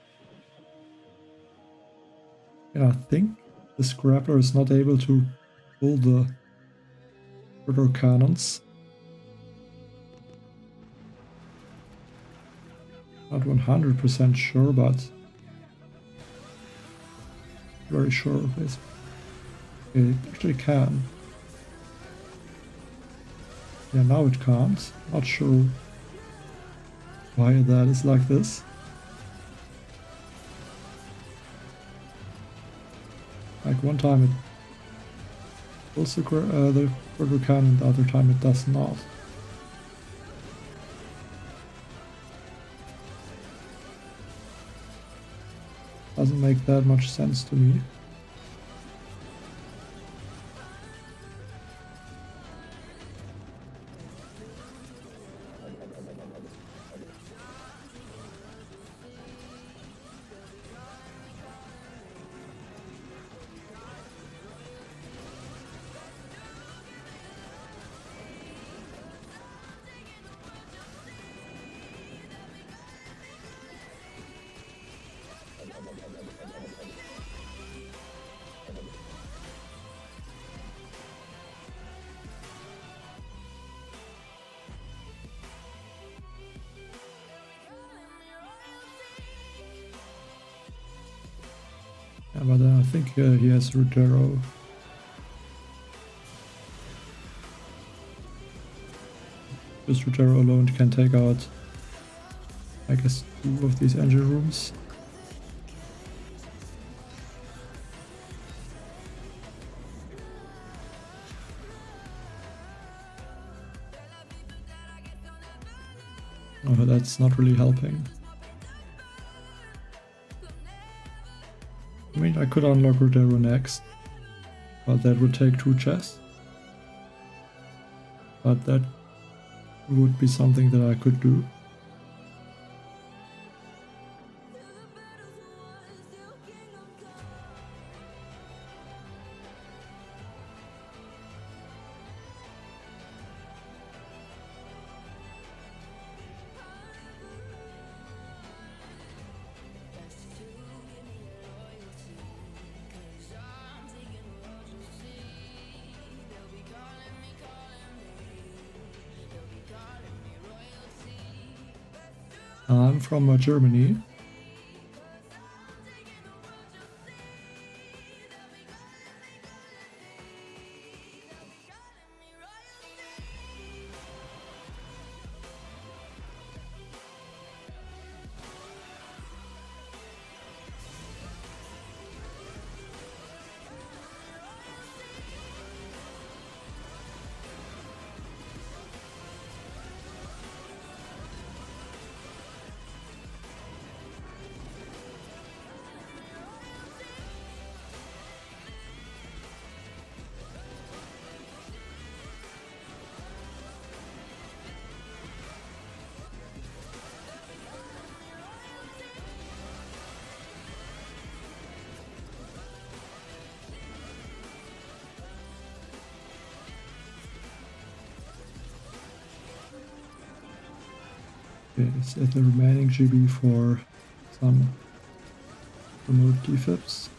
Yeah, I think this grappler is not able to pull the critter cannons. Not 100% sure, but very sure of this. Okay, it actually can. Yeah, now it can't. Not sure why that is like this. Like one time it pulls the critter cannon, the other time it does not. Doesn't make that much sense to me. Yeah, but I think he has root arrow. Just root arrow alone can take out, I guess, 2 of these engine rooms. Oh, that's not really helping. I mean, I could unlock root arrow next, but that would take 2 chests. But that would be something that I could do. I'm from Germany. Okay, set the remaining GB for some remote defibs.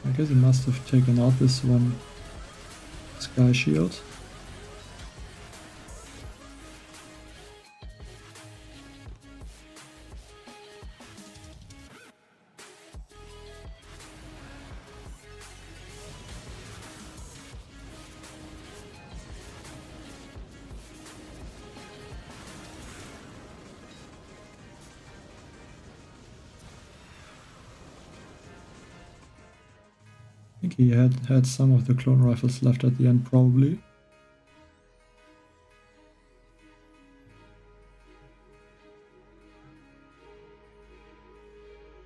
I guess he must have taken out this one sky shield. I think he had some of the clone rifles left at the end, probably.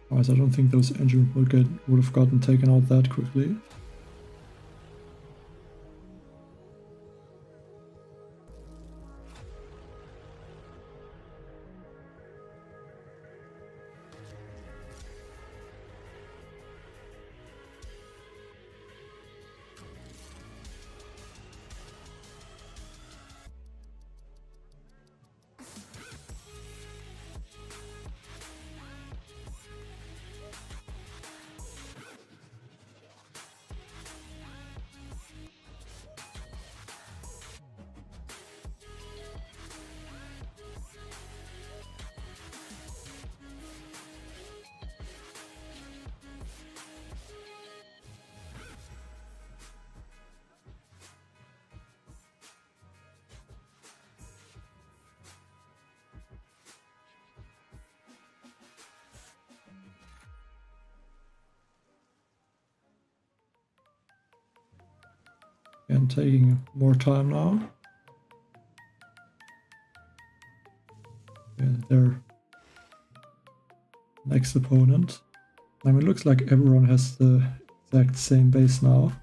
Otherwise, I don't think those engines would have gotten taken out that quickly. And taking more time now. And their next opponent. I mean, it looks like everyone has the exact same base now.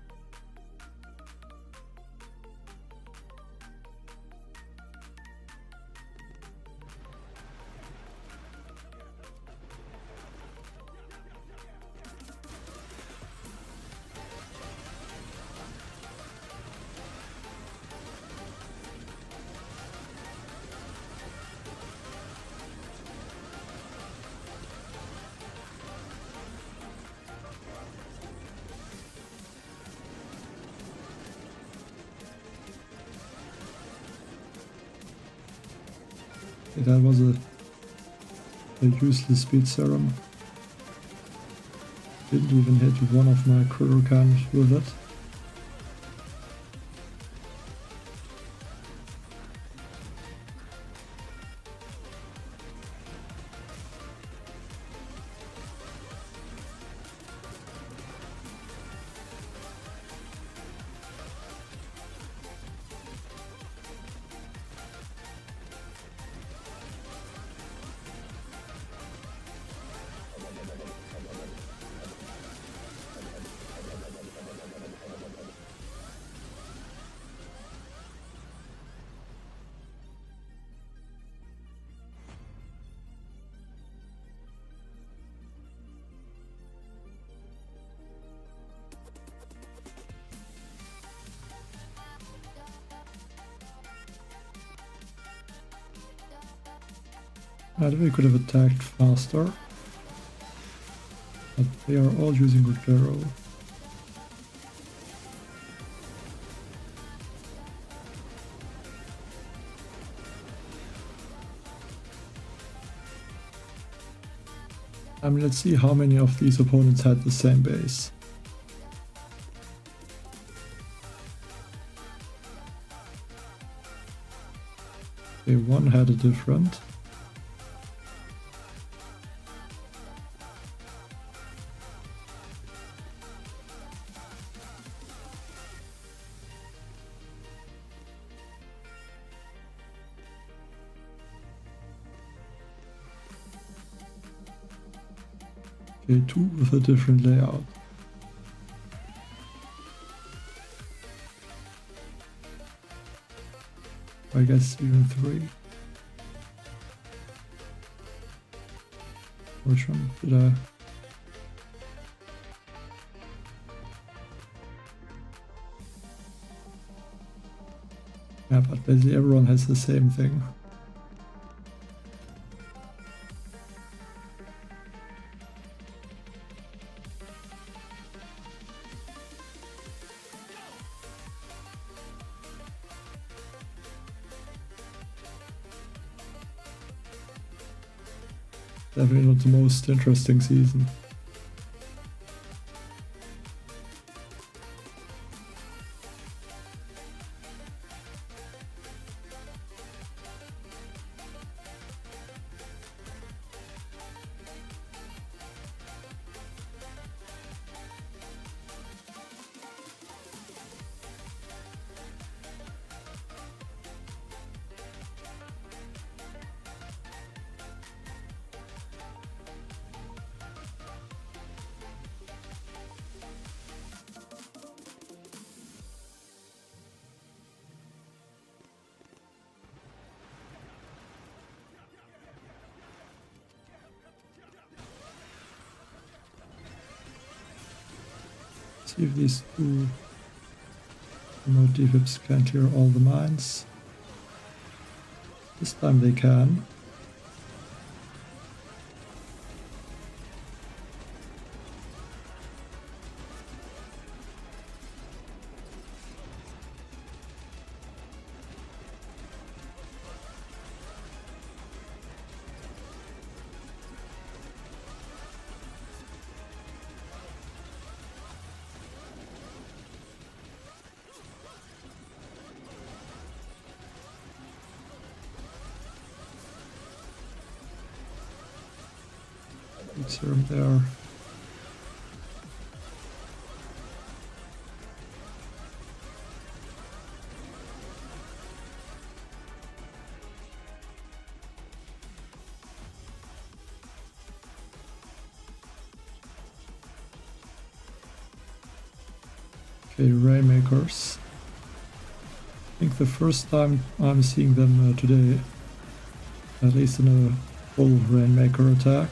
That was a useless speed serum. Didn't even hit one of my Kurokan with it. I think we could have attacked faster. But they are all using Rudero. I mean, let's see how many of these opponents had the same base. Okay, one had a different. Okay, two with a different layout. I guess even three. Which one did I? Yeah, but basically everyone has the same thing. Definitely not the most interesting season. See if these two remote defibs can clear all the mines. This time they can. It's serum there. Okay, Rainmakers. I think the first time I'm seeing them today, at least in a full Rainmaker attack.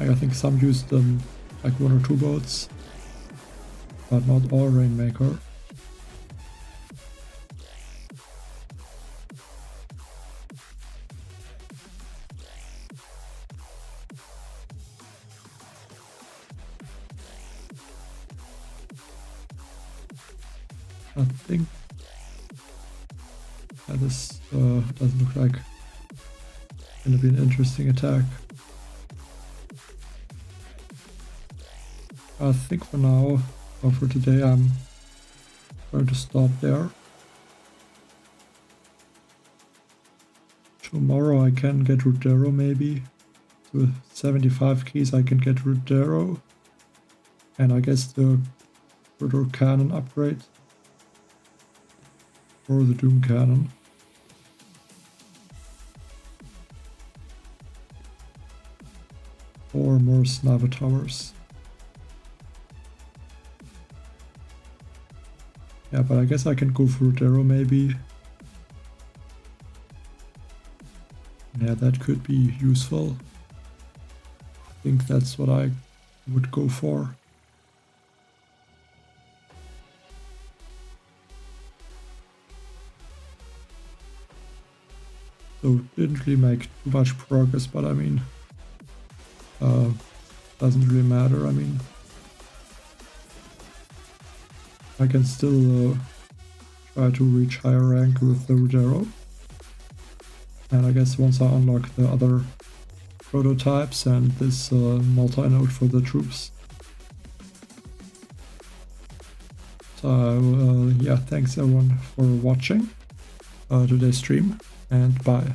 I think some used them like one or two boats, but not all Rainmaker. I think this doesn't look like going to be an interesting attack. I think for now, or for today, I'm going to stop there. Tomorrow I can get Rudero maybe. With 75 keys I can get Rudero. And I guess the Rudero Cannon upgrade. Or the Doom Cannon. Or more sniper towers. Yeah, but I guess I can go for Rudero maybe. Yeah, that could be useful. I think that's what I would go for. So didn't really make too much progress, but I mean, doesn't really matter. I mean, I can still try to reach higher rank with the Rudero. And I guess once I unlock the other prototypes and this multi-node for the troops. So yeah, thanks everyone for watching today's stream, and bye.